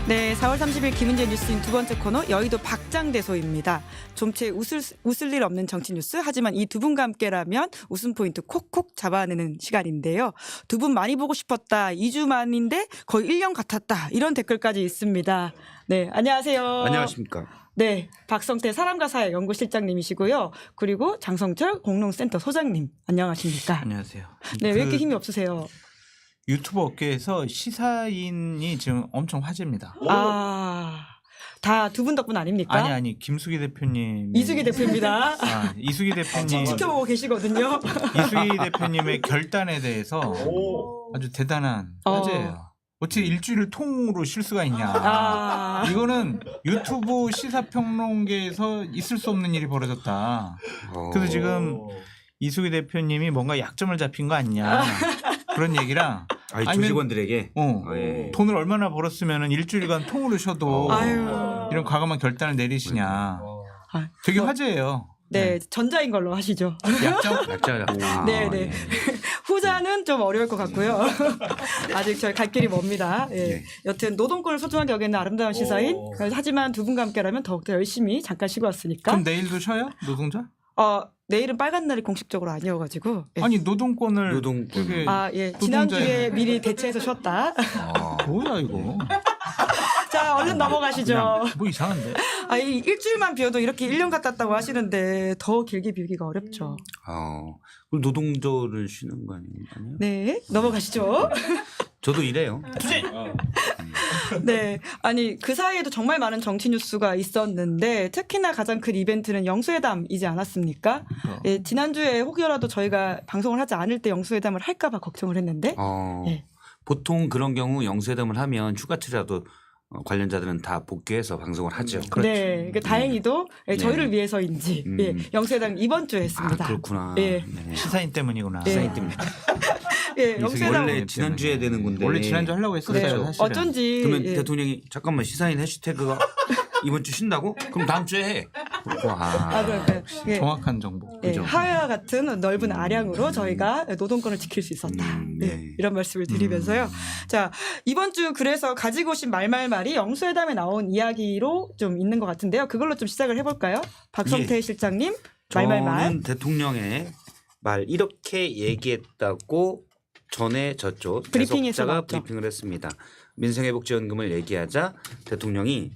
네, 4월 30일 김은재 뉴스인 두 번째 코너 여의도 박장대소입니다. 좀채 웃을 일 없는 정치 뉴스, 하지만 이 두 분과 함께라면 웃음 포인트 콕콕 잡아내는 시간인데요. 두 분 많이 보고 싶었다. 2주 만인데 거의 1년 같았다. 이런 댓글까지 있습니다. 네, 안녕하세요. 안녕하십니까. 네, 박성태 사람과 사회 연구실장님이시고요. 그리고 장성철 공농센터 소장님, 안녕하십니까. 안녕하세요. 네, 왜 이렇게 힘이 없으세요? 유튜브 업계에서 시사인이 지금 엄청 화제입니다. 아, 다 두 분 덕분 아닙니까? 아니 김수기 대표님. 이수기 대표입니다. 이수기 대표님. 지켜보고 계시거든요. 이수기 대표님의 결단에 대해서 아주 대단한 화제예요. 어떻게 일주일을 통으로 쉴 수가 있냐. 이거는 유튜브 시사평론계에서 있을 수 없는 일이 벌어졌다. 그래서 지금 이수기 대표님이 뭔가 약점을 잡힌 거 아니냐. 그런 얘기랑 조 직원들에게 예. 돈을 얼마나 벌었으면 일주일간 통으로 쉬어도 이런 과감한 결단을 내리시냐. 되게 화제예요. 네, 전자인 걸로 하시죠. 약점? 네. 후자는 좀 어려울 것 같고요. 아직 저희 갈 길이 멉니다. 예. 네. 여튼 노동권을 소중하게 여기는 아름다운 시사인. 하지만 두 분과 함께라면 더욱더 열심히 잠깐 쉬고 왔으니까. 그럼 내일도 쉬어요? 노동자? 내일은 빨간 날이 공식적으로 아니어가지고. 예. 아니 노동권을 되게 예. 지난주에 미리 대체해서 쉬었다. 뭐야 이거? 자, 얼른 넘어가시죠. 뭐 이상한데? 이 일주일만 비워도 이렇게 1년 같았다고 하시는데 더 길게 비우기가 어렵죠. 그럼 노동조를 쉬는 거 아니에요? 네, 넘어가시죠. 저도 이래요. 네, 아니 그 사이에도 정말 많은 정치 뉴스가 있었는데 특히나 가장 큰 이벤트는 영수회담이지 않았습니까? 예, 지난주에 혹여라도 저희가 방송을 하지 않을 때 영수회담을 할까봐 걱정을 했는데. 예. 보통 그런 경우 영수회담을 하면 휴가철이라도 관련자들은 다 복귀해서 방송을 하죠. 네, 그러니까 다행히도 저희를 위해서인지 영수회담 이번 주에 했습니다. 그렇구나. 예. 네. 시사인 때문이구나. 시사인 때문에. 예, 영수회담 원래 지난주에 되는 건데. 원래 지난주 하려고 했었어요. 네. 사실은. 어쩐지. 그러면 대통령이 잠깐만 시사인 해시태그가 이번 주 쉰다고? 그럼 다음 주에 해. 그러니까 정확한 정보. 그죠? 하회와 같은 넓은 아량으로 저희가 노동권을 지킬 수 있었다. 네. 이런 말씀을 드리면서요. 자, 이번 주 그래서 가지고 오신 말말말이 영수회담에 나온 이야기로 좀 있는 것 같은데요. 그걸로 좀 시작을 해볼까요? 박성태 실장님, 말말말. 저는 대통령의 말 이렇게 얘기했다고 전에 저쪽 브리핑에서 배석자가 나왔죠. 브리핑을 했습니다. 민생회복지원금을 얘기하자 대통령이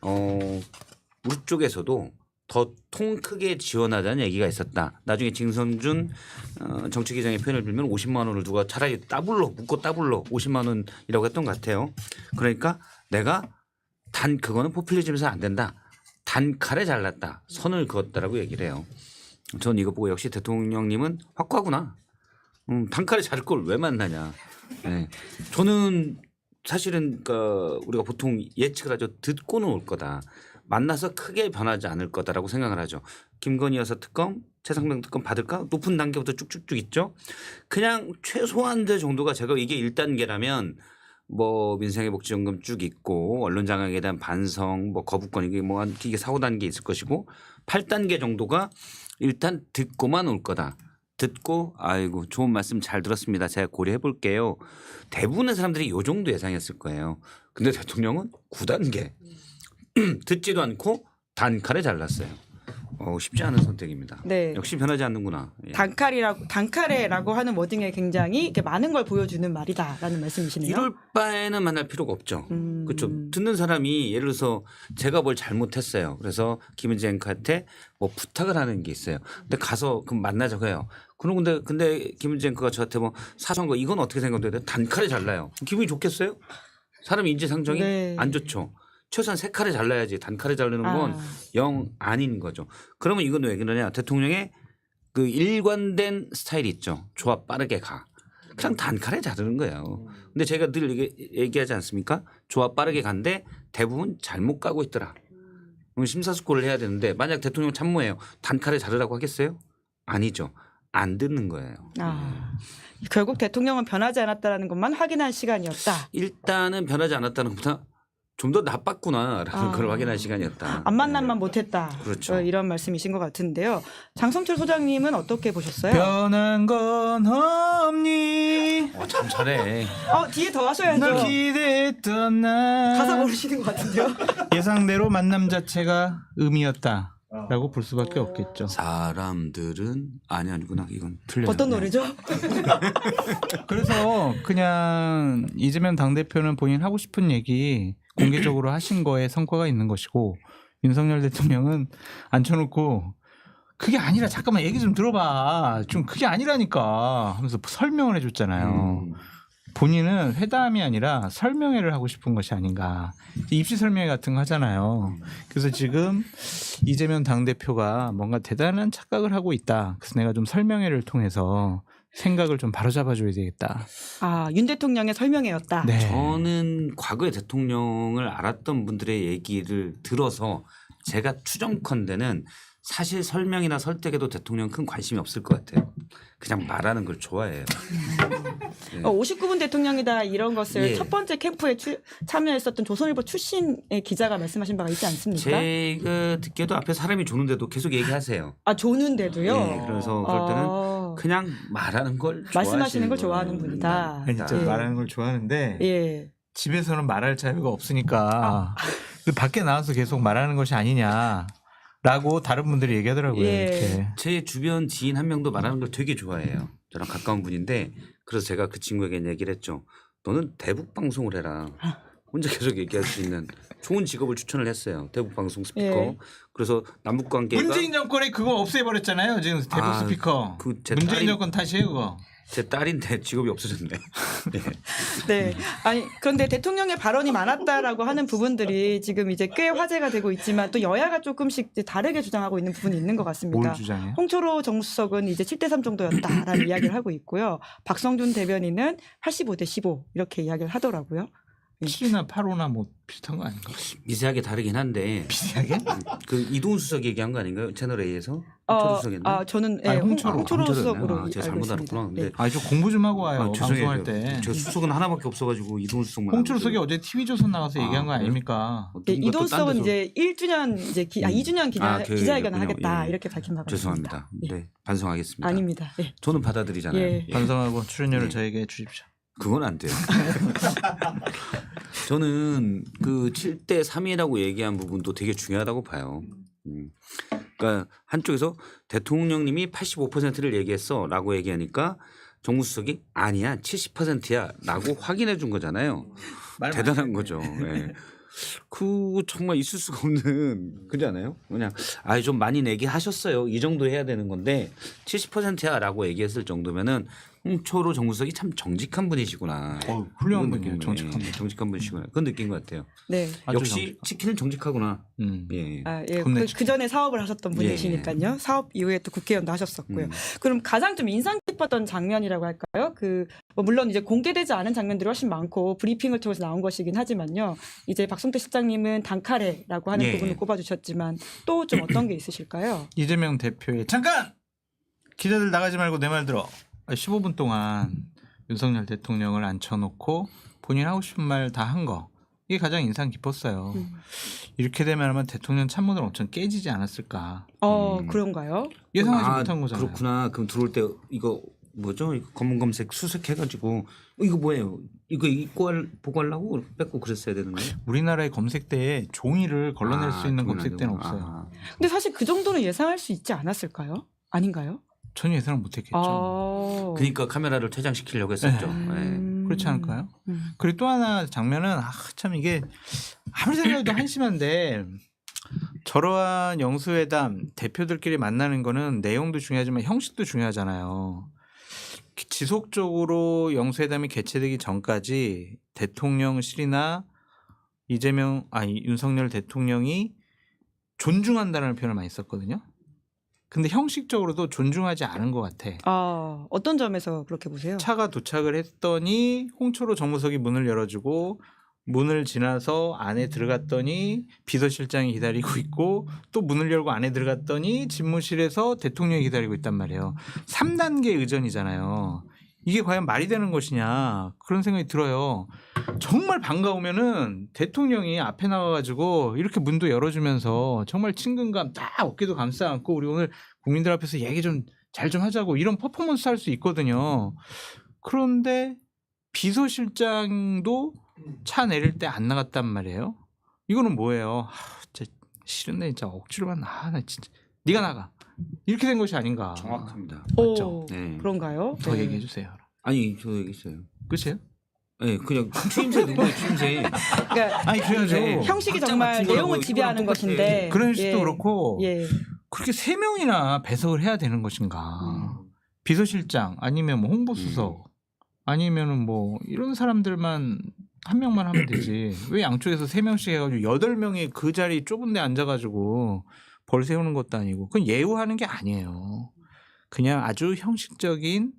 우리 쪽에서도 더 통 크게 지원하자는 얘기가 있었다. 나중에 징성준 정책위장의 표현을 빌면 50만 원을 누가 차라리 묶고 따블로 50만 원이라고 했던 것 같아요. 그러니까 내가 그거는 포퓰리즘에서 안 된다. 단칼에 잘랐다. 선을 그었다라고 얘기를 해요. 전 이거 보고 역시 대통령님은 확고하구나. 단칼에 자를 걸 왜 만나냐. 네. 저는 사실은 우리가 보통 예측을 하죠. 듣고는 올 거다. 만나서 크게 변하지 않을 거다라고 생각을 하죠. 김건희 여사 특검, 최상병 특검 받을까? 높은 단계부터 쭉쭉쭉 있죠. 그냥 최소한 데 정도가 제가 이게 1단계라면 뭐 민생회복지원금 쭉 있고 언론장악에 대한 반성, 뭐 거부권 이게 4~5단계 있을 것이고 8단계 정도가 일단 듣고만 올 거다. 듣고 아이고 좋은 말씀 잘 들었습니다. 제가 고려해 볼게요. 대부분의 사람들이 이 정도 예상했을 거예요. 근데 대통령은 9단계 듣지도 않고 단칼에 잘랐어요. 쉽지 않은 선택입니다. 네. 역시 변하지 않는구나. 예. 단칼에라고 하는 워딩에 굉장히 이렇게 많은 걸 보여주는 말이다라는 말씀이시네요. 이럴 바에는 만날 필요가 없죠. 그렇죠. 듣는 사람이 예를 들어서 제가 뭘 잘못했어요. 그래서 김은재 앵커한테 뭐 부탁을 하는 게 있어요. 근데 가서 그럼 만나자고 해요. 그럼 근데 김은재 앵커가 저한테 뭐 사소한 거 이건 어떻게 생각돼요? 단칼에 잘라요. 기분이 좋겠어요? 사람 인지상정이 안 좋죠. 최소한 3칼에 잘라야지 단칼에 자르는 건 영 아닌 거죠. 그러면 이건 왜 그러냐. 대통령의 그 일관된 스타일이 있죠. 좋아 빠르게 가. 그냥 단칼에 자르는 거예요. 근데 제가 늘 얘기하지 않습니까? 좋아 빠르게 간데 대부분 잘못 가고 있더라. 심사숙고를 해야 되는데 만약 대통령 참모예요. 단칼에 자르라고 하겠어요? 아니죠. 안 듣는 거예요. 결국 대통령은 변하지 않았다는 것만 확인한 시간이었다. 일단은 변하지 않았다는 것보다 좀 더 나빴구나라는 걸 확인할 시간이었다. 안 만남만 못했다. 그렇죠. 이런 말씀이신 것 같은데요. 장성철 소장님은 어떻게 보셨어요? 변한 건 없니? 참 잘해. 뒤에 더 하셔야죠. 널 기대했던 날. 가사 모르시는 것 같은데요. 예상대로 만남 자체가 의미였다라고 볼 수밖에 없겠죠. 사람들은 아니구나. 이건 틀려. 어떤 노래죠? 그래서 그냥 이재명 당대표는 본인 하고 싶은 얘기 공개적으로 하신 거에 성과가 있는 것이고 윤석열 대통령은 앉혀놓고 그게 아니라 잠깐만 얘기 좀 들어봐. 좀 그게 아니라니까 하면서 설명을 해줬잖아요. 본인은 회담이 아니라 설명회를 하고 싶은 것이 아닌가. 입시 설명회 같은 거 하잖아요. 그래서 지금 이재명 당대표가 뭔가 대단한 착각을 하고 있다. 그래서 내가 좀 설명회를 통해서 생각을 좀 바로잡아줘야 되겠다. 윤 대통령의 설명회였다. 네. 저는 과거의 대통령을 알았던 분들의 얘기를 들어서 제가 추정컨대는 사실 설명이나 설득에도 대통령 큰 관심이 없을 것 같아요. 그냥 말하는 걸 좋아해요. 네. 59분 대통령이다 이런 것을 예. 첫 번째 캠프에 참여했었던 조선일보 출신의 기자가 말씀하신 바가 있지 않습니까? 제가 듣기에도 앞에 사람이 조는데도 계속 얘기하세요. 조는데도요. 예, 그래서 그럴 때는 그냥 말하는 걸 말씀하시는 걸 좋아하시는 좋아하는 거예요. 분이다. 아니, 진짜 예. 말하는 걸 좋아하는데 예. 집에서는 말할 자유가 없으니까 밖에 나와서 계속 말하는 것이 아니냐라고 다른 분들이 얘기하더라고요. 예. 이렇게. 제 주변 지인 한 명도 말하는 걸 되게 좋아해요. 저랑 가까운 분인데 그래서 제가 그 친구에게 얘기를 했죠. 너는 대북 방송을 해라. 혼자 계속 얘기할 수 있는 좋은 직업을 추천을 했어요. 대북 방송 스피커. 예. 그래서 남북 관계가 문재인 정권이 그거 없애버렸잖아요. 지금 대북 스피커. 제 문재인 딸이- 정권 탓이에요 그거. 제 딸인데 직업이 없어졌네. 예. 네. 그런데 대통령의 발언이 많았다라고 하는 부분들이 지금 이제 꽤 화제가 되고 있지만 또 여야가 조금씩 이제 다르게 주장하고 있는 부분이 있는 것 같습니다. 뭘 주장해요? 홍철호 정수석은 이제 7대3 정도였다라는 이야기를 하고 있고요. 박성준 대변인은 85대 15 이렇게 이야기를 하더라고요. 7이나 8호나 뭐 비슷한 거 아닌가? 미세하게 다르긴 한데 비슷하게? 그 이동훈 수석 얘기한 거 아닌가요? 채널 A에서 홍철호 수석이었나? 저는 아니, 홍철호 홍철호였나? 수석으로 제가 알고 잘못 있습니다. 알았구나. 근데 네. 좀 공부 좀 하고 와요. 죄송해요. 방송할 때. 저 수석은 하나밖에 없어가지고 이동훈 수석만. 홍철호 수석이 알고 어제 TV조선 나가서 얘기한 거 그래요? 아닙니까? 있어요. 네, 누군가 또 이동훈 딴 수석은 데서- 이제 1주년 2주년 기자회견을 그랬군요. 하겠다 예. 이렇게 밝힌 바가 죄송합니다. 있습니다. 네, 반성하겠습니다. 아닙니다. 예. 저는 받아들이잖아요. 예. 예. 반성하고 출연료를 네. 저에게 주십시오. 그건 안 돼요. 저는 그 7대 3이라고 얘기한 부분도 되게 중요하다고 봐요. 그러니까 한쪽에서 대통령님이 85%를 얘기했어라고 얘기하니까 정무수석이 아니야 70%야라고 확인해 준 거잖아요. 대단한 거죠. 예. 그 정말 있을 수가 없는 그지 않아요? 그냥 좀 많이 얘기하셨어요. 이 정도 해야 되는 건데 70%야라고 얘기했을 정도면은 홍철호 정무수석이 참 정직한 분이시구나. 훌륭한 그건 분이에요. 느낌- 정직한 분. 정직한 분이시구나. 그건 느낀 것 같아요. 네. 아주 역시 치킨은 정직하구나. 정직한. 예. 겁내 그 전에 사업을 하셨던 분이시니까요. 사업 이후에 또 국회의원도 하셨었고요. 그럼 가장 좀 인상 깊었던 장면이라고 할까요? 뭐 물론 이제 공개되지 않은 장면들이 훨씬 많고 브리핑을 통해서 나온 것이긴 하지만요. 이제 박성태 실장님은 단카레라고 하는 예. 부분을 꼽아주셨지만 또 좀 어떤 게 있으실까요? 이재명 대표의 잠깐 기자들 나가지 말고 내 말 들어. 15분 동안 윤석열 대통령을 앉혀놓고 본인 하고 싶은 말 다 한 거. 이게 가장 인상 깊었어요. 이렇게 되면 아마 대통령 참모들 엄청 깨지지 않았을까. 그런가요? 예상하지 못한 거잖아요. 그렇구나. 그럼 들어올 때 이거 뭐죠? 이거 검은 검색 수색해가지고 이거 뭐예요? 이거 보고하려고 뺏고 그랬어야 되는 거예요? 우리나라의 검색대에 종이를 걸러낼 수 있는 그건 검색대는 아니구나. 없어요. 근데 사실 그 정도는 예상할 수 있지 않았을까요? 아닌가요? 전혀 예상을 못했겠죠. 그러니까 카메라를 퇴장시키려고 했었죠. 네. 그렇지 않을까요? 그리고 또 하나 장면은 참 이게 아무리 생각해도 한심한데 저러한 영수회담 대표들끼리 만나는 거는 내용도 중요하지만 형식도 중요하잖아요. 지속적으로 영수회담이 개최되기 전까지 대통령실이나 윤석열 대통령이 존중한다는 표현을 많이 썼거든요. 근데 형식적으로도 존중하지 않은 것 같아. 어떤 점에서 그렇게 보세요? 차가 도착을 했더니 홍철호 정무석이 문을 열어주고 문을 지나서 안에 들어갔더니 비서실장이 기다리고 있고 또 문을 열고 안에 들어갔더니 집무실에서 대통령이 기다리고 있단 말이에요. 3단계 의전이잖아요. 이게 과연 말이 되는 것이냐 그런 생각이 들어요. 정말 반가우면은 대통령이 앞에 나와가지고 이렇게 문도 열어주면서 정말 친근감 딱 어깨도 감싸 안고 우리 오늘 국민들 앞에서 얘기 좀 잘 좀 하자고 이런 퍼포먼스 할 수 있거든요. 그런데 비서실장도 차 내릴 때 안 나갔단 말이에요. 이거는 뭐예요? 진짜 싫은데 진짜 억지로만 나 진짜 네가 나가 이렇게 된 것이 아닌가. 정확합니다. 맞죠? 오, 네. 그런가요? 더 네. 얘기해 주세요. 아니 저 얘기했어요. 끝이에요? 네, 그냥 추임새 누구예요 추임새. 그러니까 아니 그래야죠. 네. 형식이 확장 정말 같은 거라고 내용을 지배하는 이거랑 똑같아. 것인데 그런 식도 예. 그렇고 예. 그렇게 3명이나 배석을 해야 되는 것인가. 비서실장 아니면 뭐 홍보수석 아니면은 뭐 이런 사람들만 한 명만 하면 되지. 왜 양쪽에서 3명씩 해가지고 8명이 그 자리 좁은 데 앉아가지고 벌 세우는 것도 아니고 그건 예우하는 게 아니에요. 그냥 아주 형식적인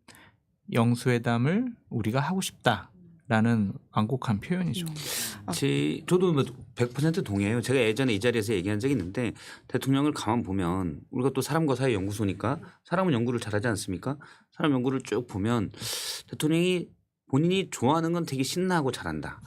영수회담을 우리가 하고 싶다라는 완곡한 표현이죠. 저도 뭐 100% 동의해요. 제가 예전에 이 자리에서 얘기한 적이 있는데 대통령을 가만 보면 우리가 또 사람과 사회 연구소니까 사람은 연구를 잘하지 않습니까? 사람 연구를 쭉 보면 대통령이 본인이 좋아하는 건 되게 신나고 잘한다.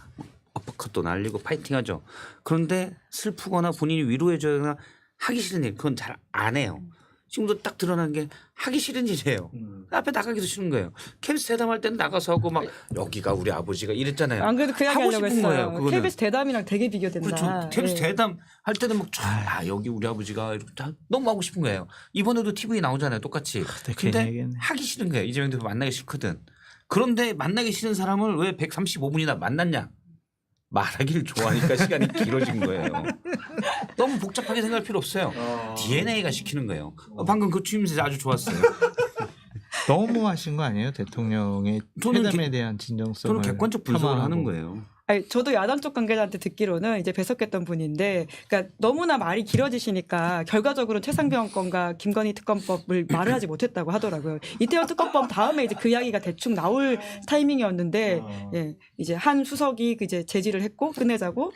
어퍼컷도 날리고 파이팅하죠. 그런데 슬프거나 본인이 위로해줘야 하기 싫은 일 그건 잘 안 해요. 지금도 딱 드러난 게 하기 싫은 일이에요. 앞에 나가기도 싫은 거예요. KBS 대담할 때는 나가서 하고 막 여기가 우리 아버지가 이랬잖아요. 안 그래도 그 얘기 하고 하려고 싶은 했어요. 거예요, 그거는. KBS 대담이랑 되게 비교된다. 그렇죠. KBS 예. 대담 할 때는 막 여기 우리 아버지가 이렇게 다 너무 하고 싶은 거예요. 이번에도 TV에 나오잖아요. 똑같이. 괜히 근데 얘기했네. 하기 싫은 거예요. 이재명 대표 만나기 싫거든. 그런데 만나기 싫은 사람을 왜 135분이나 만났냐? 말하기를 좋아하니까 시간이 길어진 거예요. 너무 복잡하게 생각할 필요 없어요. DNA가 시키는 거예요. 방금 그 추임새 아주 좋았어요. 너무 하신 거 아니에요? 대통령의 저는 회담에 대한 진정성을 저는 객관적 분석을 폄하하고. 하는 거예요. 아니, 저도 야당 쪽 관계자한테 듣기로는 이제 배석했던 분인데, 그러니까 너무나 말이 길어지시니까 결과적으로 최상병 건과 김건희 특검법을 말을 하지 못했다고 하더라고요. 이태원 특검법 다음에 이제 그 이야기가 대충 나올 타이밍이었는데, 예, 이제 한 수석이 이제 제지를 했고 끝내자고.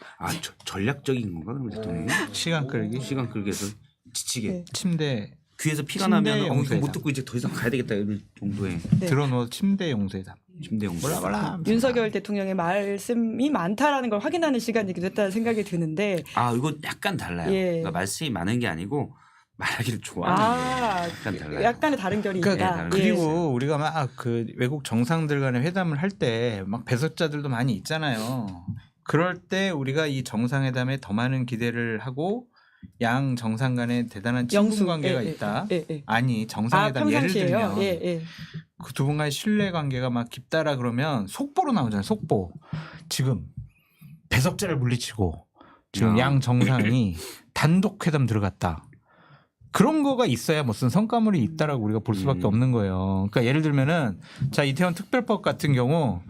전략적인 건가 그럼 대통령이? 시간 끌기. 시간 끌기 해서 지치게. 네. 침대 귀에서 피가 침대 나면 이거 용서회담. 못 듣고 이제 더 이상 가야 되겠다 이럴 정도의 네. 들어놓은 침대 용서회담. 침대 용서. 몰라. 윤석열 대통령의 말씀이 많다라는 걸 확인하는 시간이기도 했다는 생각이 드는데, 아 이거 약간 달라요. 예. 그러니까 말씀이 많은 게 아니고 말하기를 좋아하는 게 약간 달라요. 약간의 다른 결이 그러니까 있다. 다른 예. 그리고 우리가 막 그 외국 정상들 간의 회담을 할 때 막 배석자들도 많이 있잖아요. 그럴 때 우리가 이 정상회담에 더 많은 기대를 하고 양 정상 간에 대단한 친분 관계가 있다. 아니 정상회담 예를 들면 그 두 분 간의 신뢰 관계가 막 깊다라 그러면 속보로 나오잖아요. 속보. 지금 배석자를 물리치고 지금 양 정상이 단독 회담 들어갔다. 그런 거가 있어야 무슨 성과물이 있다라고 우리가 볼 수밖에 없는 거예요. 그러니까 예를 들면은 자 이태원 특별법 같은 경우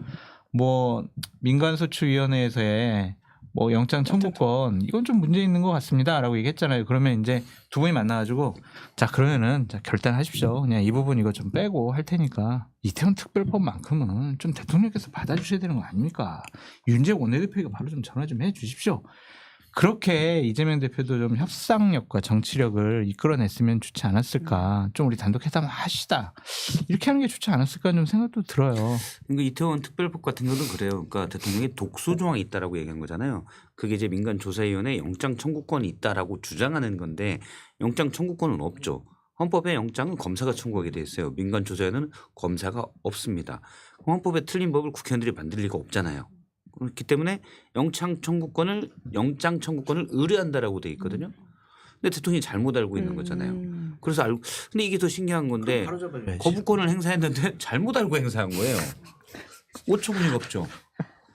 뭐 민간소추위원회에서의 뭐 영장 청구권 이건 좀 문제 있는 것 같습니다라고 얘기했잖아요. 그러면 이제 두 분이 만나가지고 자 그러면은 자 결단하십시오. 그냥 이 부분 이거 좀 빼고 할 테니까 이태원 특별법만큼은 좀 대통령께서 받아주셔야 되는 거 아닙니까? 윤재욱 원내대표가 바로 좀 전화 좀 해주십시오. 그렇게 이재명 대표도 좀 협상력과 정치력을 이끌어냈으면 좋지 않았을까. 좀 우리 단독 회담 하시다. 이렇게 하는 게 좋지 않았을까 좀 생각도 들어요. 그러니까 이태원 특별법 같은 것도 그래요. 그러니까 대통령이 독소 조항이 있다라고 얘기한 거잖아요. 그게 이제 민간조사위원회 영장 청구권이 있다라고 주장하는 건데 영장 청구권은 없죠. 헌법에 영장은 검사가 청구하게 돼 있어요. 민간조사위원회는 검사가 없습니다. 헌법에 틀린 법을 국회의원들이 만들 리가 없잖아요. 그렇기 때문에 영장 청구권을 의뢰한다라고 돼 있거든요. 근데 대통령이 잘못 알고 있는 거잖아요. 그래서 알고 근데 이게 더 신기한 건데 거부권을 행사했는데 잘못 알고 행사한 거예요. 오처분이 없죠.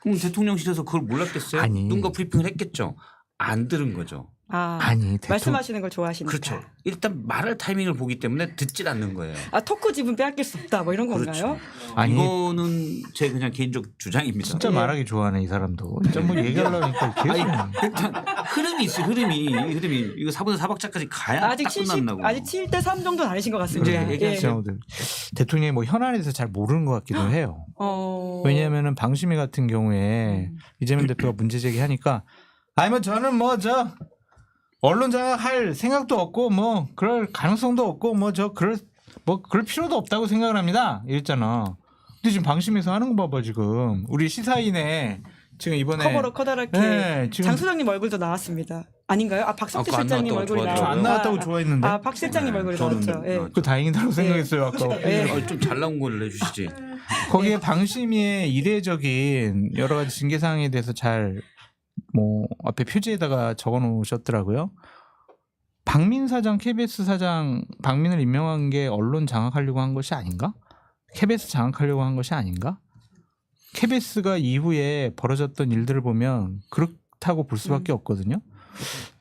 그럼 대통령실에서 그걸 몰랐겠어요? 아니. 누군가 브리핑을 했겠죠. 안 들은 거죠. 아니 말씀하시는 걸 좋아하시니까. 그렇죠. 일단 말할 타이밍을 보기 때문에 듣질 않는 거예요. 토크 집은 빼앗길 수 없다 뭐 이런 건가요? 그렇죠. 아니 이거는 제 그냥 개인적 주장입니다. 진짜 말하기 좋아하네 이 사람도. 진짜 뭐 얘기하려니까 계속. 일단 흐름이 있어. 흐름이 이거 4분의 4박자까지 가야 아직 딱 끝난다고. 아직 7대 3 정도는 아니신 것 같습니다. 이제 얘기하죠. 대통령이 뭐 현안에서 잘 모르는 것 같기도 해요. 왜냐하면은 방심위 같은 경우에 이재명 대표가 문제 제기하니까 아니 뭐 저는 뭐 저 언론 장악할 생각도 없고 뭐 그럴 가능성도 없고 뭐 저 그럴 필요도 없다고 생각을 합니다. 이랬잖아. 근데 지금 방심해서 하는 거 봐봐 지금. 우리 시사인에 지금 이번에 커버로 커다랗게 네, 지금 장 소장님 얼굴도 나왔습니다. 아닌가요? 아 박성재 아까 안 실장님 나왔다고 얼굴이 좋아하더라고요. 안 나왔다고 아, 좋아했는데. 아, 박 실장님 얼굴이 저는 나왔죠. 예. 그 다행이다고 생각했어요 아까. 예. 좀 잘 나온 걸 내주시지. 거기에 방심위의 이례적인 여러 가지 징계 사항에 대해서 잘 뭐 앞에 표지에다가 적어 놓으셨더라고요. 박민 사장, KBS 사장 박민을 임명한 게 언론 장악하려고 한 것이 아닌가? KBS 장악하려고 한 것이 아닌가? KBS가 이후에 벌어졌던 일들을 보면 그렇다고 볼 수밖에 없거든요.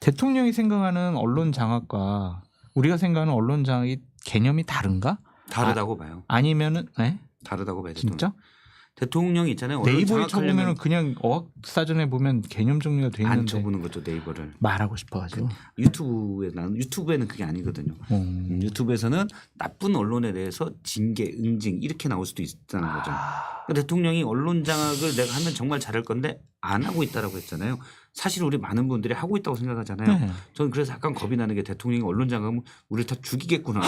대통령이 생각하는 언론 장악과 우리가 생각하는 언론 장악이 개념이 다른가? 다르다고 봐요. 아니면은 네? 다르다고 봐요. 진짜? 대통령이 있잖아요. 언론 네이버에 장악하려면 쳐보면 그냥 어학사전에 보면 개념 정리가 돼 안 있는데 쳐보는 거죠 네이버를. 말하고 싶어가지고 유튜브에는 그게 아니거든요. 유튜브에서는 나쁜 언론에 대해서 징계, 응징 이렇게 나올 수도 있다는 거죠. 그러니까 대통령이 언론 장악을 내가 하면 정말 잘할 건데 안 하고 있다라고 했잖아요. 사실 우리 많은 분들이 하고 있다고 생각하잖아요. 네. 저는 그래서 약간 겁이 나는 게 대통령이 언론 장악하면 우리를 다 죽이겠구나.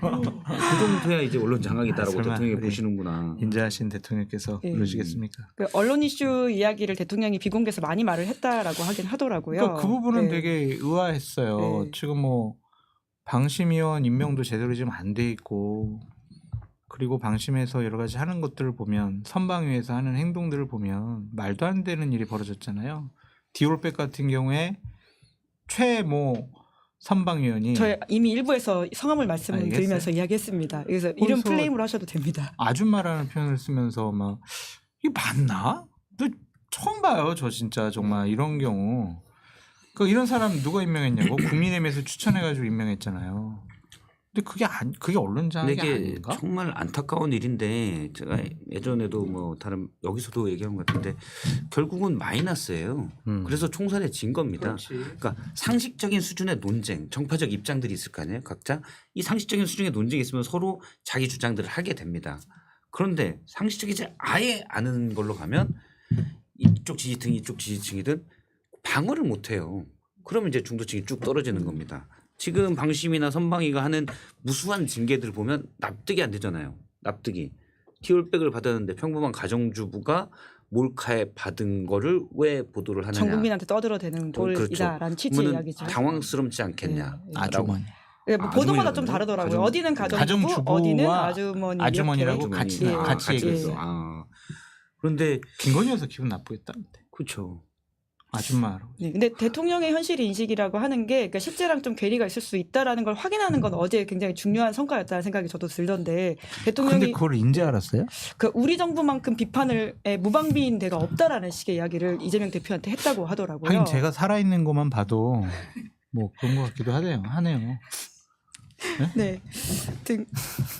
그 정도야 이제 언론 장악이다라고 설마 대통령이 우리 보시는구나. 인자하신 대통령께서 예. 그러시겠습니까? 그 언론 이슈 이야기를 대통령이 비공개에서 많이 말을 했다라고 하긴 하더라고요. 그러니까 그 부분은 네. 되게 의아했어요. 네. 지금 뭐 방심위원 임명도 제대로 지금 안 돼 있고 그리고 방심에서 여러 가지 하는 것들을 보면 선방위에서 하는 행동들을 보면 말도 안 되는 일이 벌어졌잖아요. 디올백 같은 경우에 최모 선방위원이 저희 이미 일부에서 성함을 말씀드리면서 알겠어요. 이야기했습니다. 그래서 이름 거기서 플레임으로 하셔도 됩니다. 아줌마라는 표현을 쓰면서 막 이게 맞나? 또 처음 봐요. 저 진짜 정말 이런 경우. 그 이런 사람 누가 임명했냐고 국민의힘에서 추천해가지고 임명했잖아요. 근데 그게 언론 장악이 근데 이게 아닌가? 정말 안타까운 일인데 제가 예전에도 뭐 다른 여기서도 얘기한 것 같은데 결국은 마이너스예요. 그래서 총선에 진 겁니다. 그러니까 상식적인 수준의 논쟁, 정파적 입장들이 있을 거 아니에요. 각자 이 상식적인 수준의 논쟁이 있으면 서로 자기 주장들을 하게 됩니다. 그런데 상식적이지 아예 않은 걸로 가면 이쪽 지지층 이쪽 지지층이든 방어를 못 해요. 그러면 이제 중도층이 쭉 떨어지는 겁니다. 지금 방심이나 선방위가 하는 무수한 징계들 보면 납득이 안 되잖아요. 납득이. 티올백을 받았는데 평범한 가정주부가 몰카에 받은 거를 왜 보도를 하느냐. 전 국민한테 떠들어대는 꼴이다라는 취지의 그러면 이야기죠. 당황스럽지 않겠냐. 네. 아주머니. 네, 뭐 보도마다 좀 아주머니라고 다르더라고요. 가정- 어디는 가정주부, 가정주부와 어디는 아주머니 아주머니라고 이렇게. 같이 예. 같이 같이 얘기했어요. 했어. 아. 그런데 김건희여서 기분 나쁘겠다는데 그렇죠. 아줌마로. 네, 근데 대통령의 현실 인식이라고 하는 게 그러니까 실제랑 좀 괴리가 있을 수 있다라는 걸 확인하는 건 어제 굉장히 중요한 성과였다는 생각이 저도 들던데 근데 대통령이 그걸 인제 알았어요? 그 우리 정부만큼 비판을 무방비인 데가 없다라는 식의 이야기를 이재명 대표한테 했다고 하더라고요. 하긴 제가 살아있는 것만 봐도 뭐 그런 것 같기도 하네요. 네,